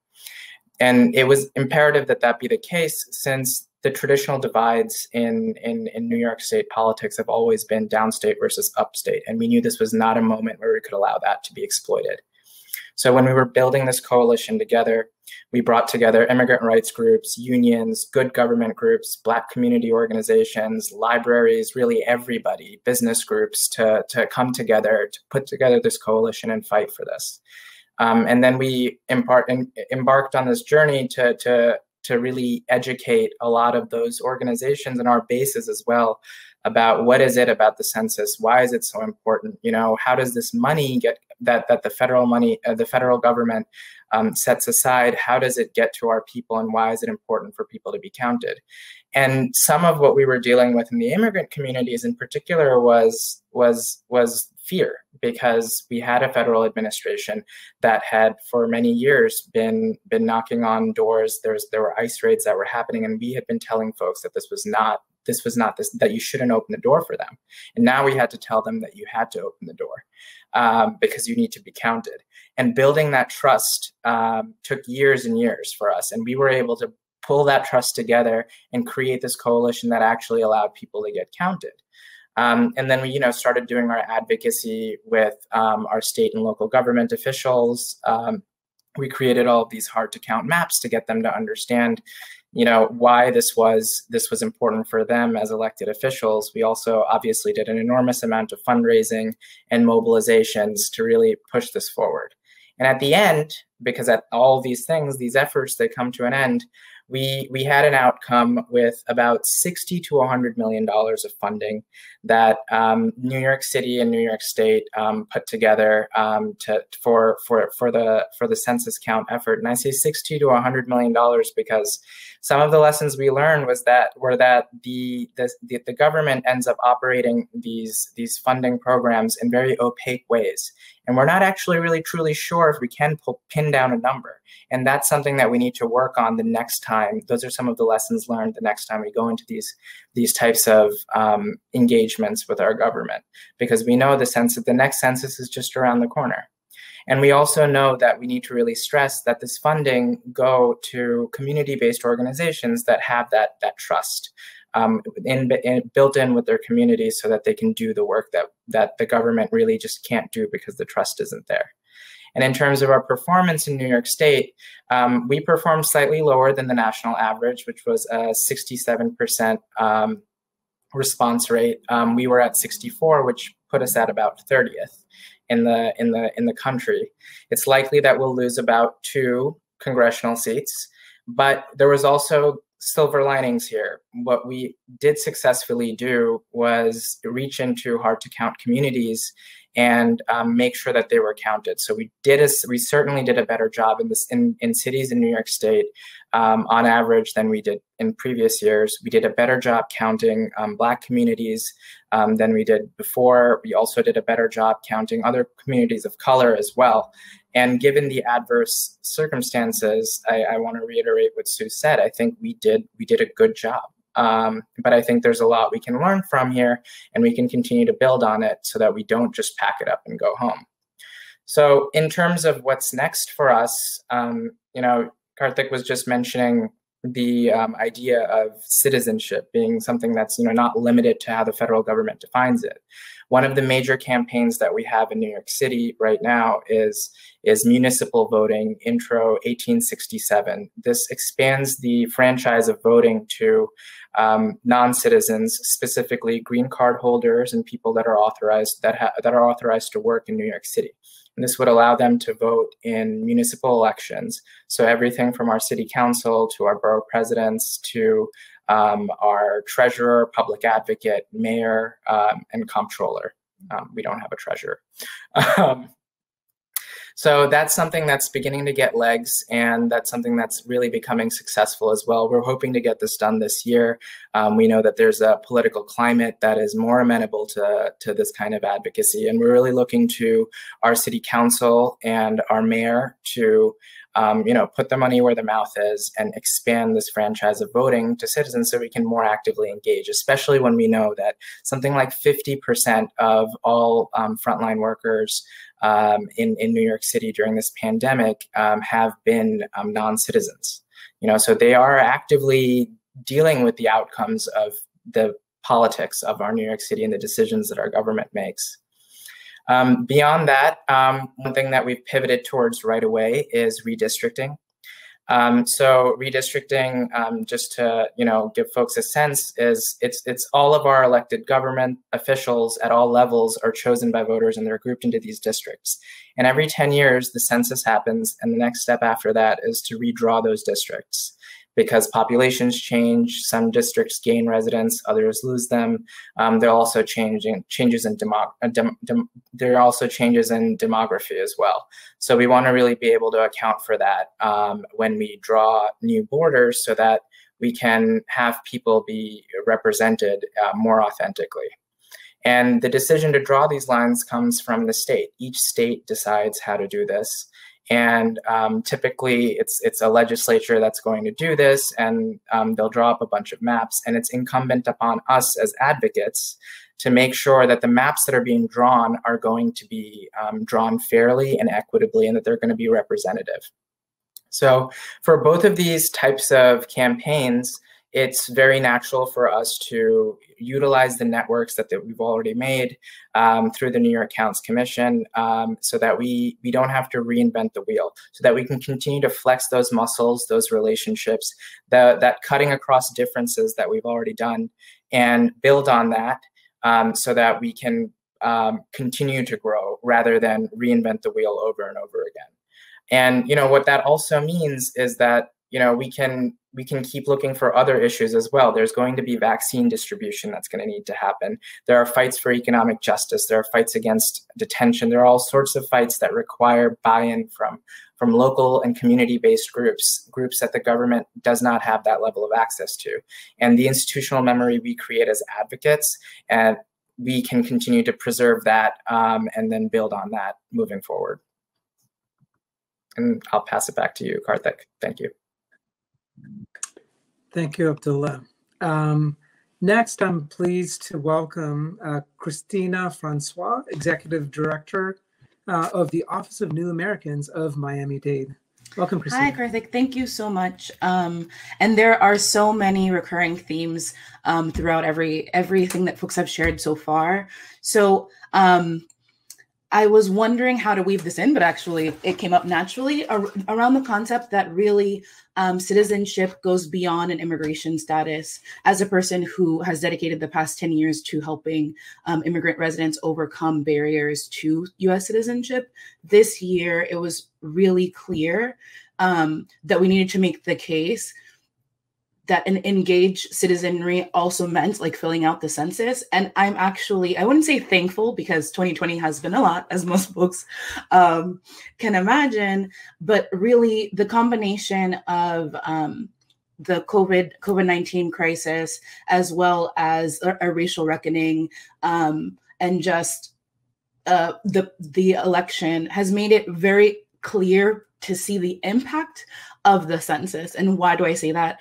And it was imperative that that be the case, since the traditional divides in New York State politics have always been downstate versus upstate. And we knew this was not a moment where we could allow that to be exploited. So when we were building this coalition together, we brought together immigrant rights groups, unions, good government groups, Black community organizations, libraries, really everybody, business groups to come together, to put together this coalition and fight for this. And then we embarked on this journey to really educate a lot of those organizations and our bases as well about what is it about the census, why is it so important, you know, how does this money get that the federal money, the federal government sets aside, how does it get to our people, and why is it important for people to be counted? And some of what we were dealing with in the immigrant communities in particular was fear, because we had a federal administration that had for many years been knocking on doors. There were ICE raids that were happening, and we had been telling folks that that you shouldn't open the door for them. And now we had to tell them that you had to open the door because you need to be counted. And building that trust took years and years for us. And we were able to pull that trust together and create this coalition that actually allowed people to get counted. And then we, started doing our advocacy with our state and local government officials. We created all of these hard to count maps to get them to understand, why this was important for them as elected officials. We also obviously did an enormous amount of fundraising and mobilizations to really push this forward. And at the end, because at all these things, these efforts, they come to an end, we had an outcome with about $60 to $100 million of funding that New York City and New York State put together for the census count effort. And I say $60 to $100 million because some of the lessons we learned were that the government ends up operating these funding programs in very opaque ways. And we're not actually really truly sure if we can pin down a number. And that's something that we need to work on the next time. Those are some of the lessons learned the next time we go into these types of engagements with our government, because we know the next census is just around the corner. And we also know that we need to really stress that this funding go to community-based organizations that have that trust built in with their communities, so that they can do the work that the government really just can't do because the trust isn't there. And in terms of our performance in New York State, we performed slightly lower than the national average, which was a 67% response rate. We were at 64, which put us at about 30th in the country. It's likely that we'll lose about 2 congressional seats, but there was also silver linings here. What we did successfully do was reach into hard to count communities and make sure that they were counted. So we certainly did a better job in cities in New York State on average than we did in previous years. We did a better job counting Black communities than we did before. We also did a better job counting other communities of color as well. And given the adverse circumstances, I want to reiterate what Sue said. I think we did a good job. But I think there's a lot we can learn from here, and we can continue to build on it so that we don't just pack it up and go home. So in terms of what's next for us, Karthick was just mentioning the idea of citizenship being something that's not limited to how the federal government defines it. One of the major campaigns that we have in New York City right now is municipal voting, Intro 1867. This expands the franchise of voting to non-citizens, specifically green card holders and people that are authorized to work in New York City. And this would allow them to vote in municipal elections. So everything from our city council to our borough presidents to our treasurer, public advocate, mayor, and comptroller. We don't have a treasurer. So that's something that's beginning to get legs, and that's something that's really becoming successful as well. We're hoping to get this done this year. We know that there's a political climate that is more amenable to this kind of advocacy, and we're really looking to our city council and our mayor to put their money where their mouth is and expand this franchise of voting to citizens so we can more actively engage, especially when we know that something like 50% of all frontline workers in New York City during this pandemic have been non-citizens. So they are actively dealing with the outcomes of the politics of our New York City and the decisions that our government makes. Beyond that, one thing that we've pivoted towards right away is redistricting. So redistricting, just to give folks a sense, is it's all of our elected government officials at all levels are chosen by voters, and they're grouped into these districts. And every 10 years, the census happens, and the next step after that is to redraw those districts. Because populations change, some districts gain residents, others lose them. There are also changes in demography as well. So we want to really be able to account for that when we draw new borders, so that we can have people be represented more authentically. And the decision to draw these lines comes from the state. Each state decides how to do this. And typically it's a legislature that's going to do this, and they'll draw up a bunch of maps, and it's incumbent upon us as advocates to make sure that the maps that are being drawn are going to be drawn fairly and equitably, and that they're going to be representative. So for both of these types of campaigns, it's very natural for us to utilize the networks that we've already made through the New York Counts Commission, so that we don't have to reinvent the wheel, so that we can continue to flex those muscles, those relationships, that cutting across differences that we've already done, and build on that so that we can continue to grow rather than reinvent the wheel over and over again. And what that also means is that we can keep looking for other issues as well. There's going to be vaccine distribution that's going to need to happen. There are fights for economic justice. There are fights against detention. There are all sorts of fights that require buy-in from local and community-based groups that the government does not have that level of access to. And the institutional memory we create as advocates, and we can continue to preserve that and then build on that moving forward. And I'll pass it back to you, Karthick. Thank you. Thank you, Abdullah. Next, I'm pleased to welcome Christina Francois, Executive Director of the Office of New Americans of Miami-Dade. Welcome, Christina. Hi, Karthick. Thank you so much. And there are so many recurring themes throughout everything that folks have shared so far. So I was wondering how to weave this in, but actually it came up naturally around the concept that really citizenship goes beyond an immigration status. As a person who has dedicated the past 10 years to helping immigrant residents overcome barriers to U.S. citizenship, this year it was really clear that we needed to make the case that an engaged citizenry also meant like filling out the census. And I'm actually, I wouldn't say thankful, because 2020 has been a lot, as most folks can imagine, but really the combination of the COVID-19 crisis, as well as a racial reckoning, and just the election has made it very clear to see the impact of the census. And why do I say that?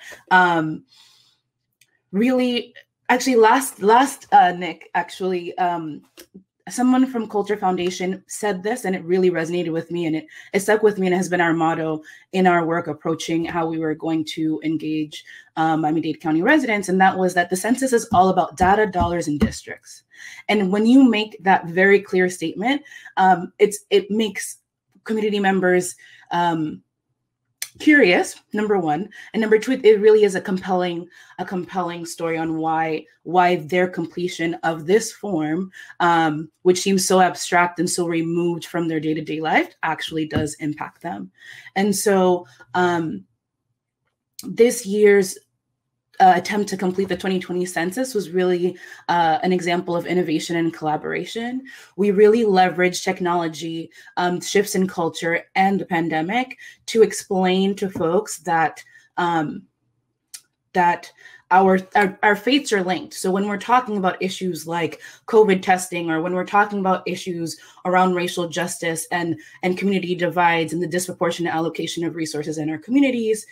Really, actually, last Nick, actually, someone from Culture Foundation said this, and it really resonated with me, and it stuck with me, and it has been our motto in our work approaching how we were going to engage Miami-Dade County residents. And that was that the census is all about data, dollars, and districts. And when you make that very clear statement, it makes community members curious, number one, and number two, it really is a compelling story on why their completion of this form, which seems so abstract and so removed from their day-to-day life, actually does impact them. And so this year's attempt to complete the 2020 census was really an example of innovation and collaboration. We really leveraged technology, shifts in culture, and the pandemic to explain to folks that our fates are linked. So when we're talking about issues like COVID testing, or when we're talking about issues around racial justice and community divides and the disproportionate allocation of resources in our communities,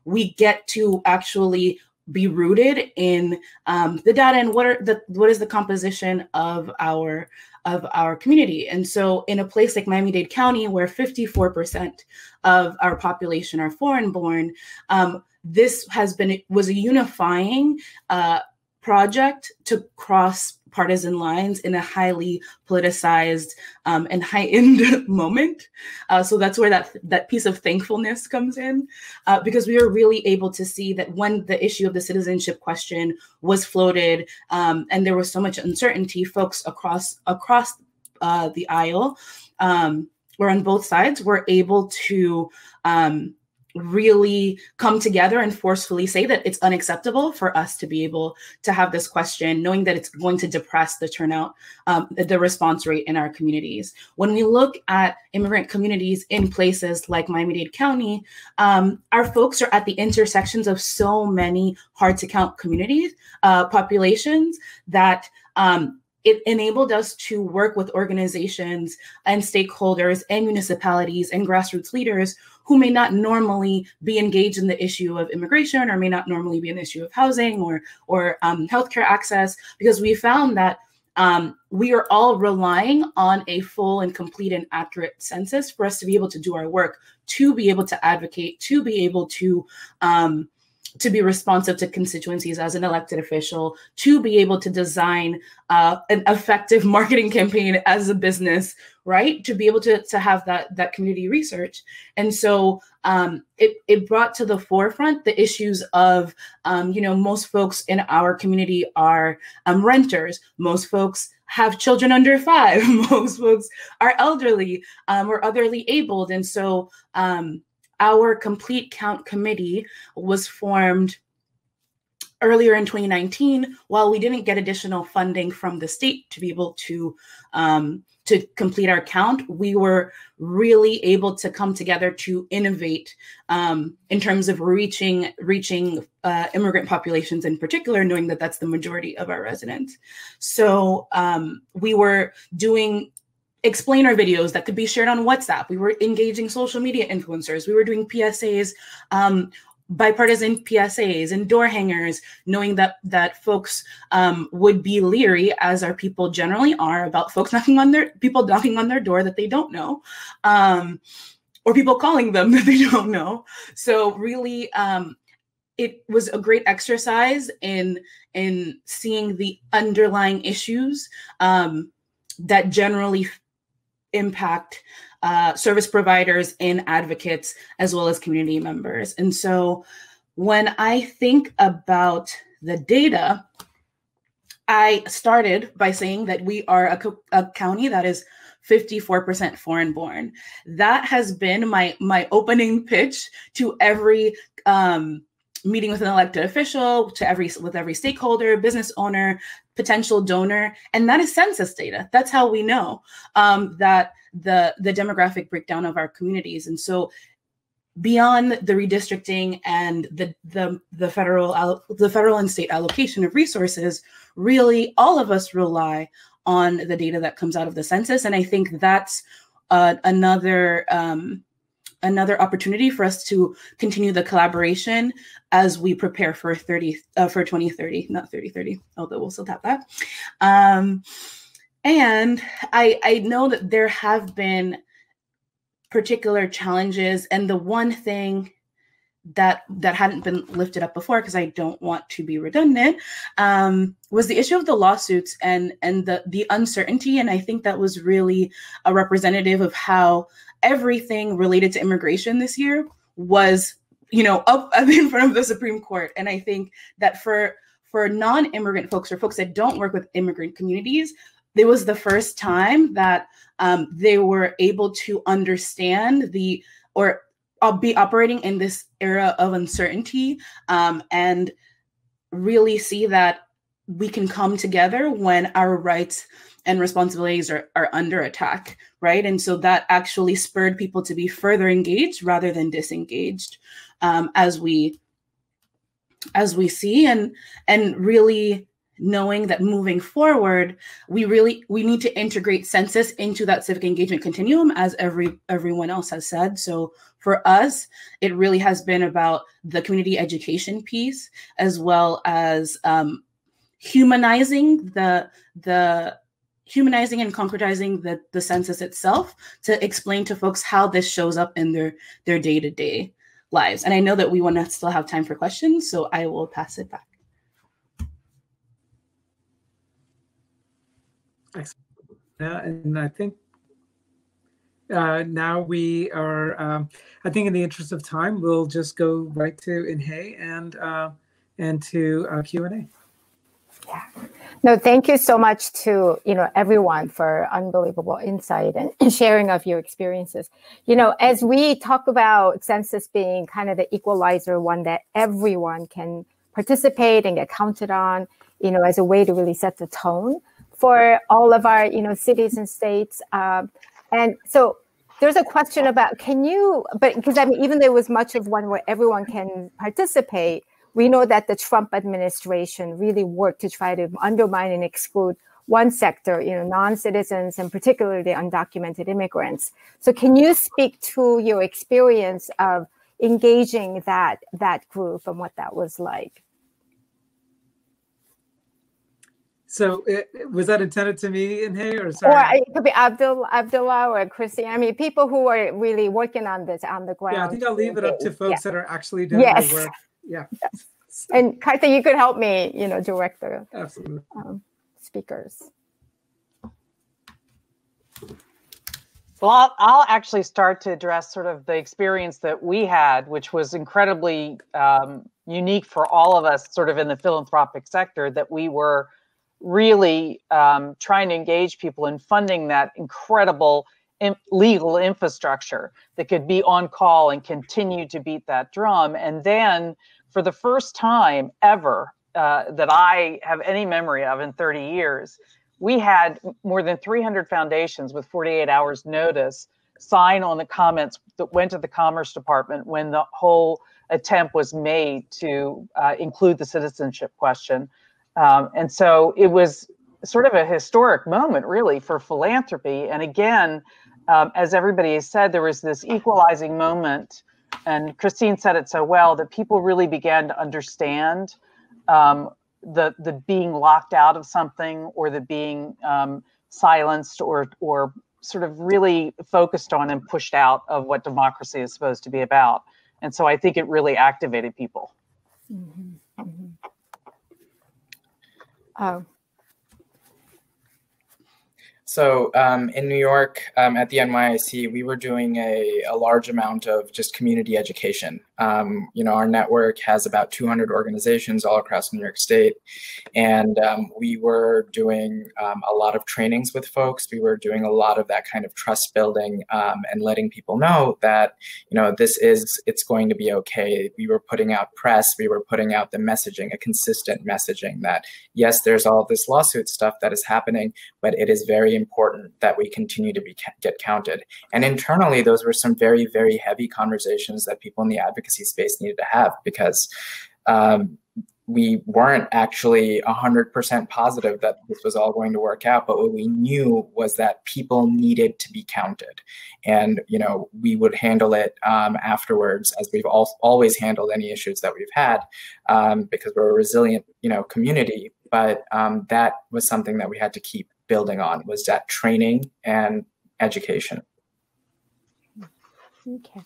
we get to actually be rooted in the data and what is the composition of our community. And so in a place like Miami-Dade County, where 54% of our population are foreign-born, this was a unifying project to cross partisan lines in a highly politicized and high-end moment. So that's where that piece of thankfulness comes in, because we were really able to see that when the issue of the citizenship question was floated, and there was so much uncertainty, folks across the aisle, or on both sides, were able to really come together and forcefully say that it's unacceptable for us to be able to have this question, knowing that it's going to depress the turnout, the response rate in our communities. When we look at immigrant communities in places like Miami-Dade County, our folks are at the intersections of so many hard to count communities, populations, that it enabled us to work with organizations and stakeholders and municipalities and grassroots leaders who may not normally be engaged in the issue of immigration, or may not normally be an issue of housing or healthcare access, because we found that we are all relying on a full and complete and accurate census for us to be able to do our work, to be able to advocate, to be able to be responsive to constituencies as an elected official, to be able to design an effective marketing campaign as a business, right? To be able to have that community research. And so it brought to the forefront the issues of, most folks in our community are renters. Most folks have children under 5. Most folks are elderly or otherly abled. And so our Complete Count Committee was formed earlier in 2019, while we didn't get additional funding from the state to be able to complete our count. We were really able to come together to innovate in terms of reaching immigrant populations in particular, knowing that that's the majority of our residents. So we were doing explainer videos that could be shared on WhatsApp. We were engaging social media influencers. We were doing PSAs, bipartisan PSAs and door hangers, knowing that folks would be leery, as our people generally are, about folks knocking on their door that they don't know, or people calling them that they don't know. So really, it was a great exercise in seeing the underlying issues that generally impact service providers and advocates, as well as community members. And so when I think about the data, I started by saying that we are a county that is 54% foreign born. That has been my opening pitch to every meeting with an elected official, with every stakeholder, business owner, potential donor, and that is census data. That's how we know that the demographic breakdown of our communities. And so, beyond the redistricting and the federal and state allocation of resources, really all of us rely on the data that comes out of the census, and I think that's another opportunity for us to continue the collaboration as we prepare for 2030, not 3030, although we'll still have that. And I know that there have been particular challenges, and the one thing that hadn't been lifted up before, because I don't want to be redundant, was the issue of the lawsuits and the uncertainty. And I think that was really a representative of how everything related to immigration this year was, up in front of the Supreme Court. And I think that for non-immigrant folks, or folks that don't work with immigrant communities, it was the first time that they were able to understand or be operating in this era of uncertainty, and really see that we can come together when our rights and responsibilities are under attack, right? And so that actually spurred people to be further engaged rather than disengaged as we we see, and really knowing that moving forward, we need to integrate Census into that civic engagement continuum, as everyone else has said. So for us, it really has been about the community education piece, as well as humanizing humanizing and concretizing the census itself, to explain to folks how this shows up in their day-to-day lives. And I know that we want to still have time for questions, so I will pass it back. Excellent. And I think now we are, I think in the interest of time, we'll just go right to Inhe and to Q&A. Yeah. No, thank you so much to, everyone for unbelievable insight and sharing of your experiences. As we talk about Census being kind of the equalizer, one that everyone can participate and get counted on, as a way to really set the tone for all of our, cities and states. And so there's a question about, because even there was much of one where everyone can participate, we know that the Trump administration really worked to try to undermine and exclude one sector, non-citizens and particularly the undocumented immigrants. So can you speak to your experience of engaging that group and what that was like? So was that intended to me, Inhe, or sorry? Or it could be Abdullah or Christine. People who are really working on this on the ground. Yeah, I think I'll leave it up to folks that are actually doing the work. Yeah. Yes. And Karthick, you could help me, direct the absolutely speakers. Well, I'll actually start to address sort of the experience that we had, which was incredibly unique for all of us sort of in the philanthropic sector, that we were really trying to engage people in funding that incredible legal infrastructure that could be on call and continue to beat that drum. And then for the first time ever that I have any memory of in 30 years, we had more than 300 foundations with 48 hours notice sign on the comments that went to the Commerce Department when the whole attempt was made to include the citizenship question. And so it was sort of a historic moment, really, for philanthropy. And again, as everybody has said, there was this equalizing moment, and Christine said it so well, that people really began to understand the being locked out of something, or the being silenced, or sort of really focused on and pushed out of what democracy is supposed to be about. And so I think it really activated people. Mm-hmm. Mm-hmm. Oh. So in New York, at the NYIC, we were doing a large amount of just community education. Our network has about 200 organizations all across New York State. And we were doing a lot of trainings with folks. We were doing a lot of that kind of trust building and letting people know that, it's going to be okay. We were putting out press. We were putting out the messaging, a consistent messaging that, yes, there's all this lawsuit stuff that is happening, but it is very important that we continue to get counted. And internally, those were some very, very heavy conversations that people in the advocacy space needed to have, because we weren't actually 100% positive that this was all going to work out. But what we knew was that people needed to be counted. And, we would handle it afterwards, as we've always handled any issues that we've had, because we're a resilient, community. But that was something that we had to keep building on, was that training and education. Okay.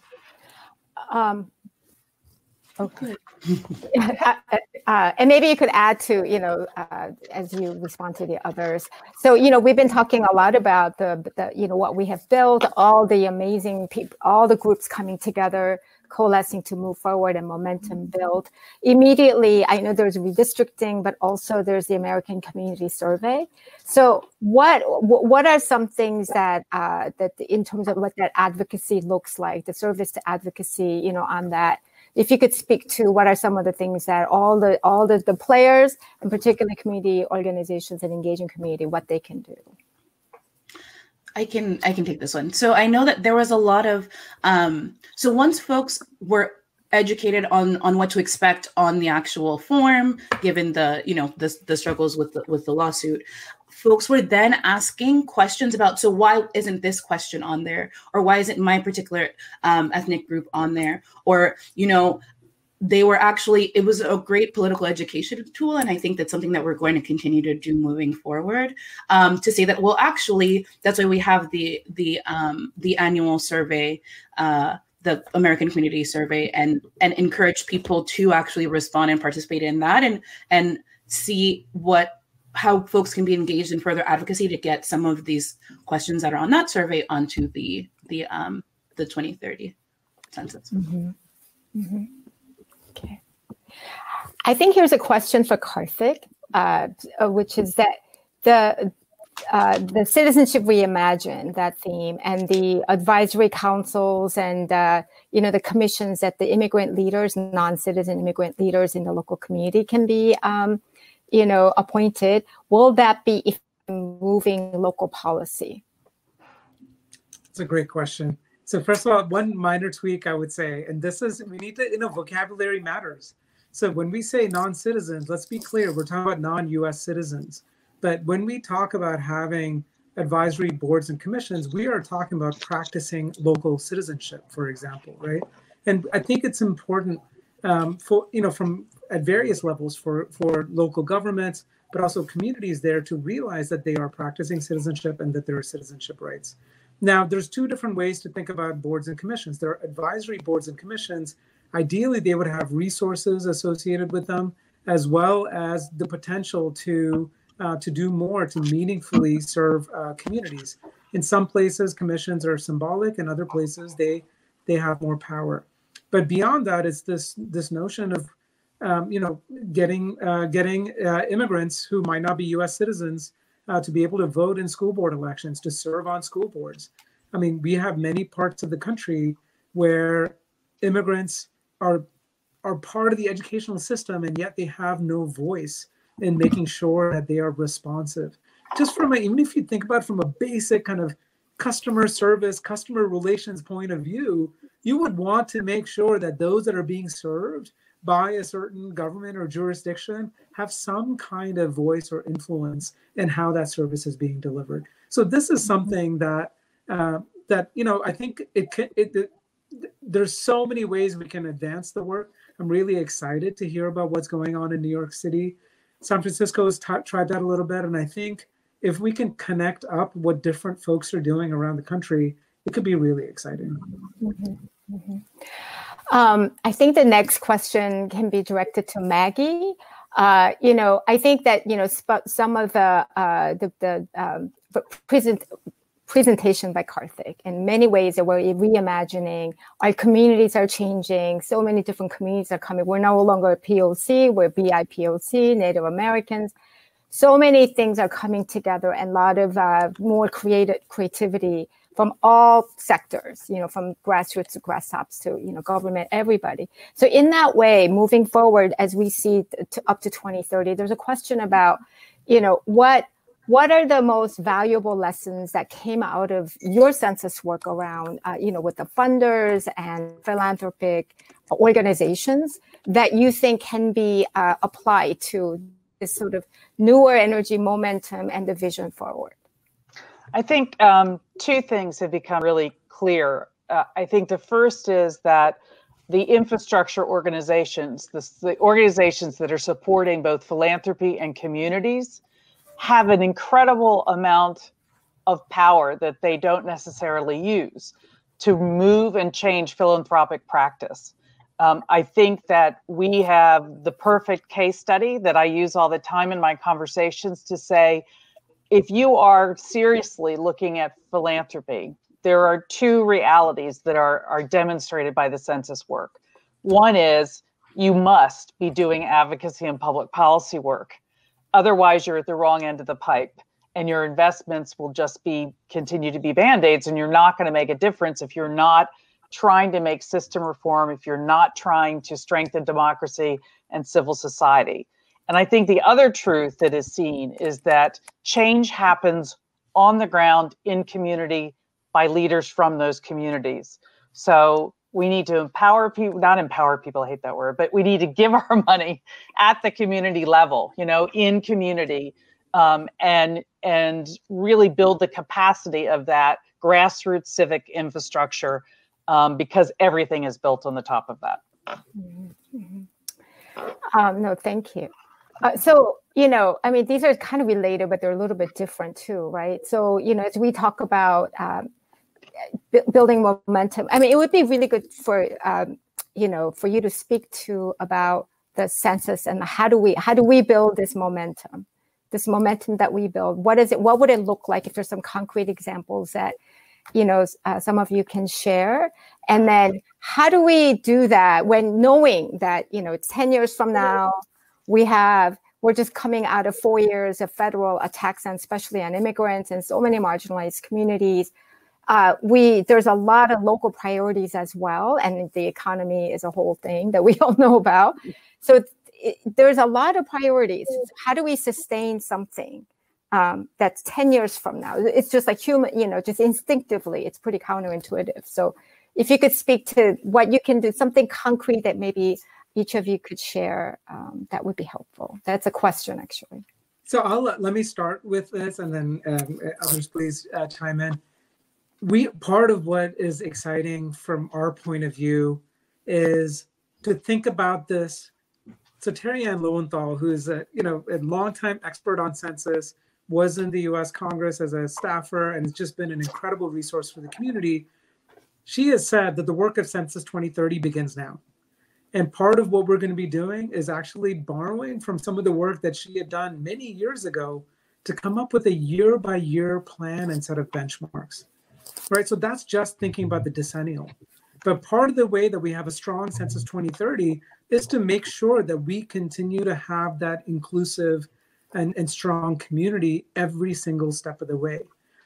Okay. And maybe you could add to, as you respond to the others. So, we've been talking a lot about the what we have built, all the amazing people, all the groups coming together, coalescing to move forward and momentum build. Immediately, I know there's redistricting, but also there's the American Community Survey. So what are some things that in terms of what that advocacy looks like, the service to advocacy, on that? If you could speak to what are some of the things that all the players, and particularly community organizations and engaging community, what they can do. I can take this one. So I know that there was a lot of, so once folks were educated on what to expect on the actual form, given the the struggles with the lawsuit, folks were then asking questions about, so why isn't this question on there, or why isn't my particular ethnic group on there, or they were actually, it was a great political education tool, and I think that's something that we're going to continue to do moving forward. To say that, well, actually, that's why we have the annual survey, the American Community Survey, and encourage people to actually respond and participate in that, and see how folks can be engaged in further advocacy to get some of these questions that are on that survey onto the 2030 census. Mm-hmm. Mm-hmm. Okay. I think here's a question for Karthick, which is that the Citizenship Reimagined, that theme, and the advisory councils and the commissions that the immigrant leaders, non-citizen immigrant leaders in the local community can be appointed. Will that be moving local policy? That's a great question. So first of all, one minor tweak I would say, and this is, we need to, vocabulary matters. So when we say non-citizens, let's be clear, we're talking about non-US citizens. But when we talk about having advisory boards and commissions, we are talking about practicing local citizenship, for example, right? And I think it's important for, from at various levels for local governments, but also communities there to realize that they are practicing citizenship and that there are citizenship rights. Now, there's two different ways to think about boards and commissions. There are advisory boards and commissions. Ideally, they would have resources associated with them, as well as the potential to do more to meaningfully serve communities. In some places, commissions are symbolic. In other places, they have more power. But beyond that, it's this notion of getting immigrants who might not be U.S. citizens to be able to vote in school board elections, to serve on school boards. I mean, we have many parts of the country where immigrants are part of the educational system, and yet they have no voice in making sure that they are responsive. Just even if you think about it from a basic kind of customer service, customer relations point of view, you would want to make sure that those that are being served by a certain government or jurisdiction have some kind of voice or influence in how that service is being delivered. So this is something that I think there's so many ways we can advance the work. I'm really excited to hear about what's going on in New York City. San Francisco has tried that a little bit, and I think if we can connect up what different folks are doing around the country, it could be really exciting. Mm-hmm. Mm-hmm. I think the next question can be directed to Maggie. I think that some of the presentation by Karthick, in many ways that we're reimagining. Our communities are changing. So many different communities are coming. We're no longer a POC. We're BIPOC, Native Americans. So many things are coming together, and a lot of more creativity from all sectors, from grassroots to grasstops to, government, everybody. So in that way, moving forward, as we see up to 2030, there's a question about, what are the most valuable lessons that came out of your census work around, with the funders and philanthropic organizations that you think can be applied to this sort of newer energy momentum and the vision forward? I think two things have become really clear. I think the first is that the infrastructure organizations, the organizations that are supporting both philanthropy and communities, have an incredible amount of power that they don't necessarily use to move and change philanthropic practice. I think that we have the perfect case study that I use all the time in my conversations to say, if you are seriously looking at philanthropy, there are two realities that are demonstrated by the census work. One is you must be doing advocacy and public policy work. Otherwise, you're at the wrong end of the pipe, and your investments will just continue to be Band-Aids, and you're not going to make a difference if you're not trying to make system reform, if you're not trying to strengthen democracy and civil society. And I think the other truth that is seen is that change happens on the ground in community by leaders from those communities. So we need to empower people, not empower people, I hate that word, but we need to give our money at the community level, in community, and really build the capacity of that grassroots civic infrastructure, because everything is built on the top of that. No, thank you. So, I mean, these are kind of related, but they're a little bit different too, right? So, as we talk about building momentum, I mean, it would be really good for, for you to speak to about the census and how do we build this momentum that we build. What is it? What would it look like if there's some concrete examples that, some of you can share? And then how do we do that when knowing that, it's 10 years from now, we're just coming out of 4 years of federal attacks, and especially on immigrants and so many marginalized communities. There's a lot of local priorities as well, and the economy is a whole thing that we all know about. So there's a lot of priorities. How do we sustain something that's 10 years from now? It's just like human, just instinctively, it's pretty counterintuitive. So if you could speak to what you can do, something concrete that maybe each of you could share, that would be helpful. That's a question, actually. So let me start with this, and then others please chime in. Part of what is exciting from our point of view is to think about this. So Terry Ann Lowenthal, who is a longtime expert on census, was in the U.S. Congress as a staffer, and has just been an incredible resource for the community. She has said that the work of Census 2030 begins now. And part of what we're going to be doing is actually borrowing from some of the work that she had done many years ago to come up with a year-by-year plan and set of benchmarks, right? So that's just thinking about the decennial. But part of the way that we have a strong Census 2030 is to make sure that we continue to have that inclusive and strong community every single step of the way.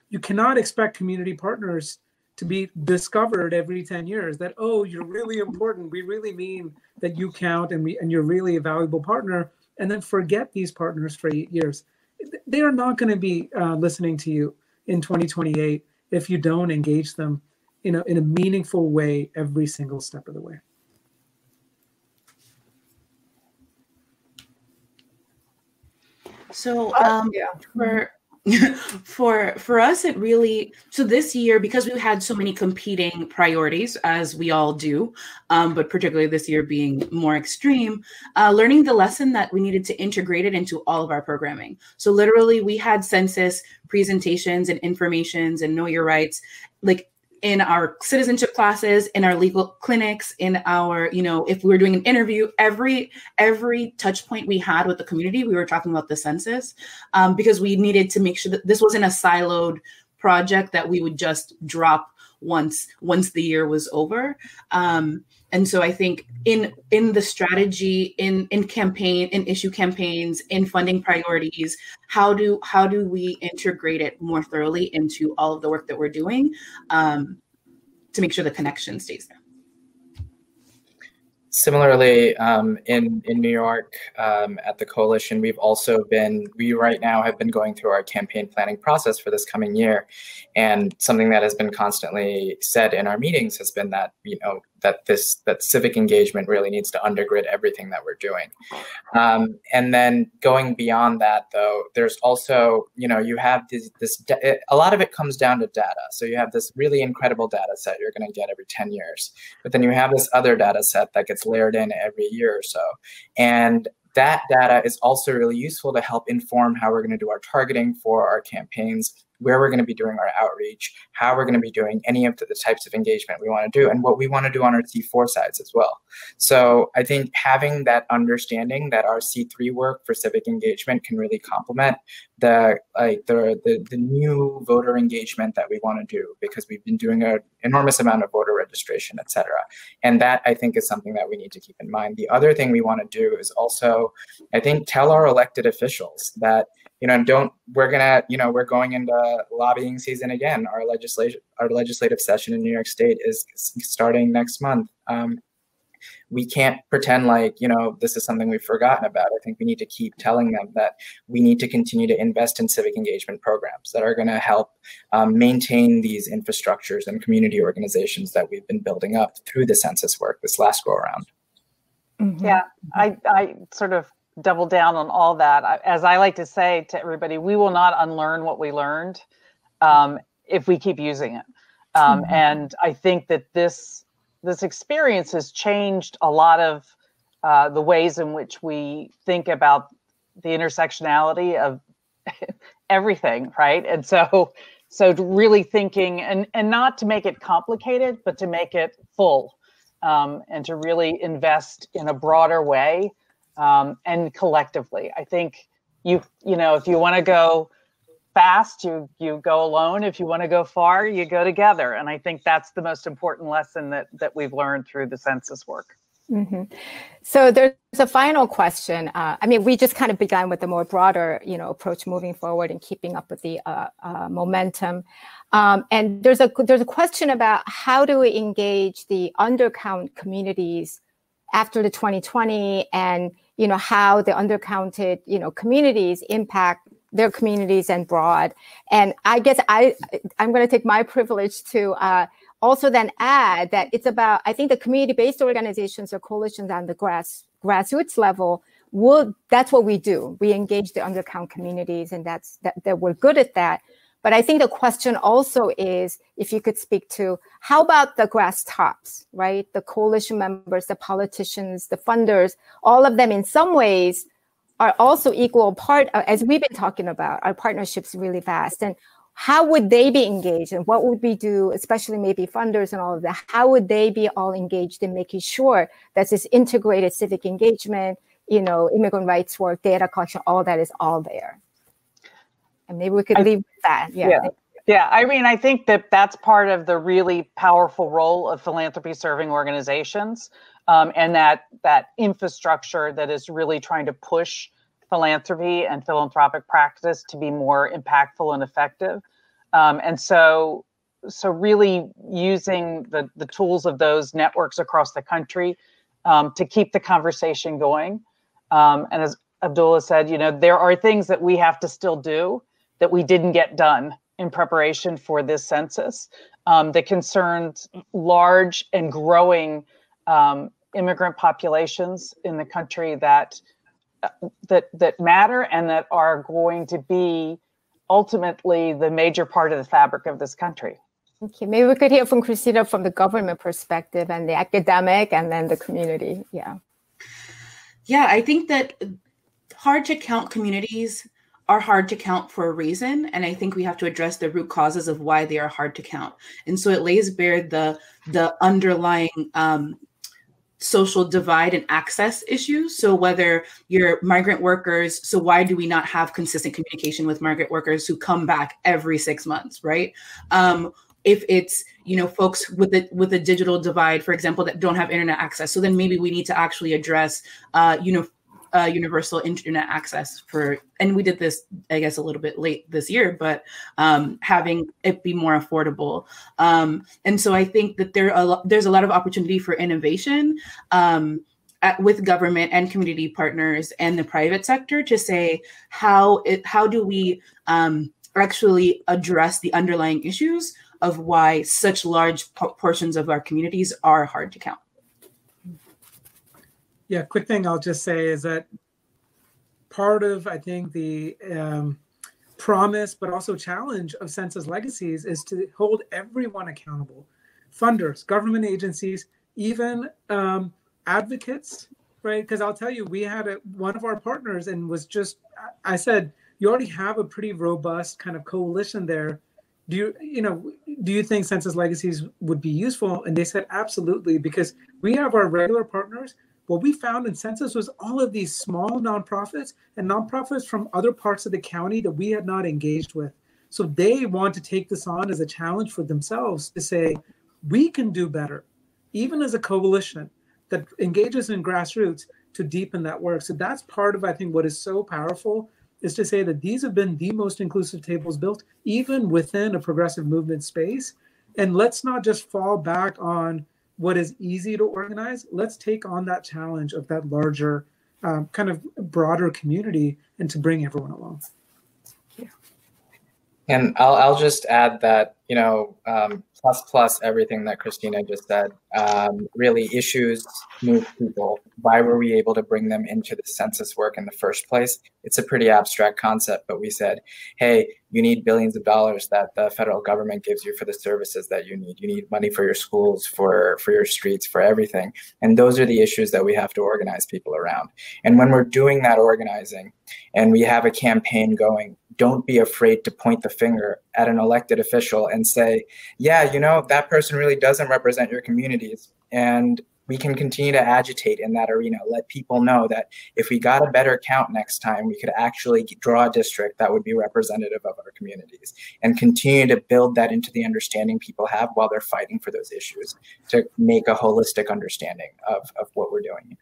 You cannot expect community partners to be discovered every 10 years that, oh, you're really important. We really mean that you count and you're really a valuable partner, and then forget these partners for 8 years. They are not going to be listening to you in 2028 if you don't engage them in a meaningful way every single step of the way. So for us, it really, so this year, because we had so many competing priorities, as we all do, but particularly this year being more extreme, learning the lesson that we needed to integrate it into all of our programming. So literally we had census presentations and informations and know your rights, like in our citizenship classes, in our legal clinics, in our, if we were doing an interview, every touch point we had with the community, we were talking about the census, because we needed to make sure that this wasn't a siloed project that we would just drop once the year was over. And so I think in the strategy, in campaign, in issue campaigns, in funding priorities, how do we integrate it more thoroughly into all of the work that we're doing, to make sure the connection stays there? Similarly, in New York, at the Coalition, we right now have been going through our campaign planning process for this coming year. And something that has been constantly said in our meetings has been that, that civic engagement really needs to undergird everything that we're doing. And then going beyond that, though, there's also, you have a lot of it comes down to data. So you have this really incredible data set you're going to get every 10 years. But then you have this other data set that gets layered in every year or so. And that data is also really useful to help inform how we're going to do our targeting for our campaigns, where we're going to be doing our outreach, how we're going to be doing any of the types of engagement we want to do, and what we want to do on our C4 sides as well. So I think having that understanding that our C3 work for civic engagement can really complement the new voter engagement that we want to do, because we've been doing an enormous amount of voter registration, et cetera. And that, I think, is something that we need to keep in mind. The other thing we want to do is also, I think, tell our elected officials that, we're going into lobbying season again. Our legislative session in New York State is starting next month. we can't pretend like, this is something we've forgotten about. I think we need to keep telling them that we need to continue to invest in civic engagement programs that are going to help maintain these infrastructures and community organizations that we've been building up through the census work this last go around. Mm-hmm. Yeah, I sort of double down on all that. As I like to say to everybody, we will not unlearn what we learned if we keep using it. And I think that this experience has changed a lot of the ways in which we think about the intersectionality of everything, right? And so really thinking, and not to make it complicated, but to make it full, and to really invest in a broader way and collectively. I think if you want to go fast, you go alone. If you want to go far, you go together. And I think that's the most important lesson that we've learned through the census work. Mm-hmm. So there's a final question. We just kind of began with the more broader, approach moving forward and keeping up with the momentum. And there's a question about how do we engage the undercount communities after the 2020, and how the undercounted communities impact their communities and broad. And I guess I'm going to take my privilege to also then add that it's about, I think the community-based organizations or coalitions on the grassroots level, that's what we do. We engage the undercount communities, and that we're good at that. But I think the question also is, if you could speak to, how about the grass tops, right? The coalition members, the politicians, the funders, all of them in some ways are also equal part, as we've been talking about, our partnerships really vast. And how would they be engaged, and what would we do, especially maybe funders and all of that, how would they be all engaged in making sure that this integrated civic engagement, immigrant rights work, data collection, all that is all there? And maybe we could leave with that. Yeah. I think that's part of the really powerful role of philanthropy serving organizations, and that infrastructure that is really trying to push philanthropy and philanthropic practice to be more impactful and effective. And so really using the tools of those networks across the country to keep the conversation going. And as Abdullah said, there are things that we have to still do that we didn't get done in preparation for this census, that concerns large and growing immigrant populations in the country that matter and that are going to be ultimately the major part of the fabric of this country. Okay, maybe we could hear from Christina from the government perspective and the academic and then the community. Yeah, I think that hard to count communities are hard to count for a reason. And I think we have to address the root causes of why they are hard to count. And so it lays bare the underlying social divide and access issues. So whether you're migrant workers, so why do we not have consistent communication with migrant workers who come back every 6 months, right? If it's, folks with a digital divide, for example, that don't have internet access. So then maybe we need to actually address, universal internet access and we did this, I guess, a little bit late this year, but having it be more affordable. And so I think that there's a lot of opportunity for innovation with government and community partners and the private sector to say, how do we actually address the underlying issues of why such large portions of our communities are hard to count. Yeah, quick thing I'll just say is that part of, I think, the promise, but also challenge of Census Legacies is to hold everyone accountable. Funders, government agencies, even advocates, right? Because I'll tell you, we had one of our partners and I said, you already have a pretty robust kind of coalition there. Do you think Census Legacies would be useful? And they said, absolutely, because we have our regular partners. What we found in Census was all of these small nonprofits and nonprofits from other parts of the county that we had not engaged with. So they want to take this on as a challenge for themselves to say, we can do better, even as a coalition that engages in grassroots to deepen that work. So that's part of, I think, what is so powerful is to say that these have been the most inclusive tables built, even within a progressive movement space. And let's not just fall back on what is easy to organize, let's take on that challenge of that larger kind of broader community and to bring everyone along. And I'll just add that, plus everything that Christina just said, really issues move people. Why were we able to bring them into the census work in the first place? It's a pretty abstract concept, but we said, hey, you need billions of dollars that the federal government gives you for the services that you need. You need money for your schools, for your streets, for everything. And those are the issues that we have to organize people around. And when we're doing that organizing and we have a campaign going, don't be afraid to point the finger at an elected official and say, yeah, that person really doesn't represent your communities. And we can continue to agitate in that arena, let people know that if we got a better count next time, we could actually draw a district that would be representative of our communities, and continue to build that into the understanding people have while they're fighting for those issues to make a holistic understanding of what we're doing here.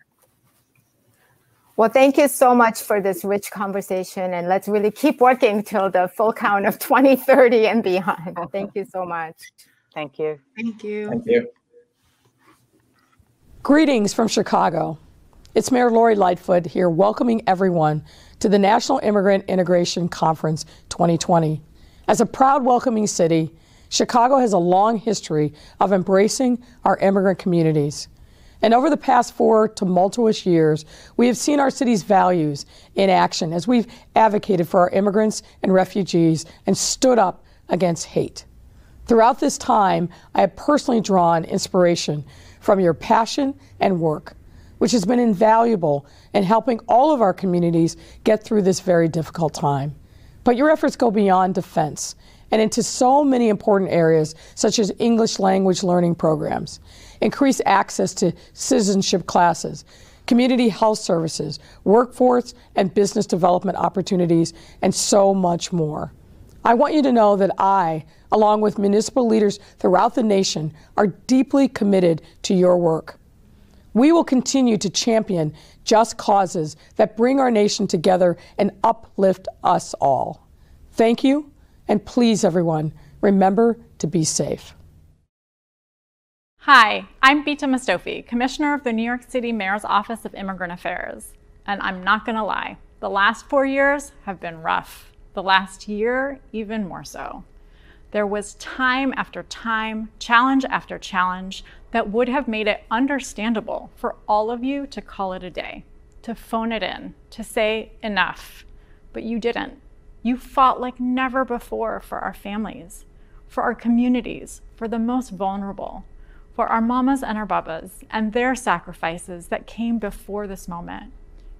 Well, thank you so much for this rich conversation, and let's really keep working till the full count of 2030 and beyond. Thank you so much. Thank you. Thank you. Thank you. Greetings from Chicago. It's Mayor Lori Lightfoot here, welcoming everyone to the National Immigrant Integration Conference 2020. As a proud, welcoming city, Chicago has a long history of embracing our immigrant communities. And over the past 4 tumultuous years, we have seen our city's values in action as we've advocated for our immigrants and refugees and stood up against hate. Throughout this time, I have personally drawn inspiration from your passion and work, which has been invaluable in helping all of our communities get through this very difficult time. But your efforts go beyond defense and into so many important areas, such as English language learning programs, increased access to citizenship classes, community health services, workforce and business development opportunities, and so much more. I want you to know that I, along with municipal leaders throughout the nation, are deeply committed to your work. We will continue to champion just causes that bring our nation together and uplift us all. Thank you, and please, everyone, remember to be safe. Hi, I'm Bita Mostofi, Commissioner of the New York City Mayor's Office of Immigrant Affairs. And I'm not gonna lie, the last 4 years have been rough. The last year, even more so. There was time after time, challenge after challenge, that would have made it understandable for all of you to call it a day, to phone it in, to say enough. But you didn't. You fought like never before for our families, for our communities, for the most vulnerable, for our mamas and our babas and their sacrifices that came before this moment.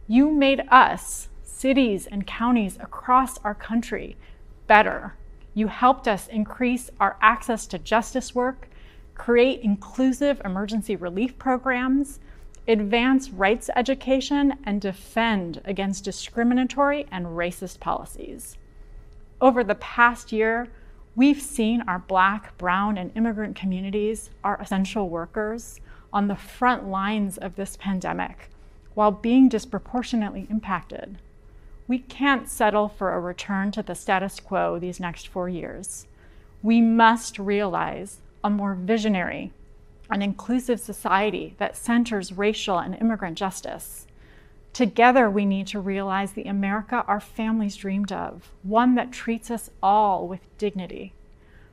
You made us, cities and counties across our country, better. You helped us increase our access to justice work, create inclusive emergency relief programs, advance rights education, and defend against discriminatory and racist policies. Over the past year, we've seen our Black, Brown, and immigrant communities, our essential workers, on the front lines of this pandemic while being disproportionately impacted. We can't settle for a return to the status quo these next 4 years. We must realize a more visionary and inclusive society that centers racial and immigrant justice. Together, we need to realize the America our families dreamed of, one that treats us all with dignity.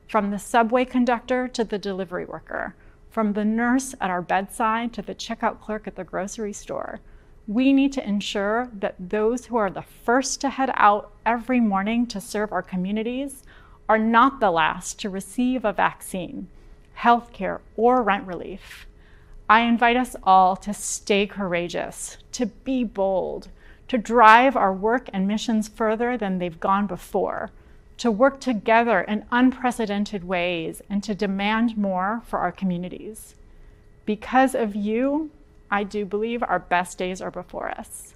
From the subway conductor to the delivery worker, from the nurse at our bedside to the checkout clerk at the grocery store, we need to ensure that those who are the first to head out every morning to serve our communities are not the last to receive a vaccine, healthcare, or rent relief. I invite us all to stay courageous, to be bold, to drive our work and missions further than they've gone before, to work together in unprecedented ways, and to demand more for our communities. Because of you, I do believe our best days are before us.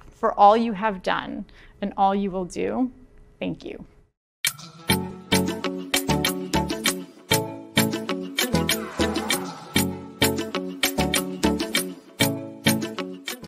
For all you have done and all you will do, thank you.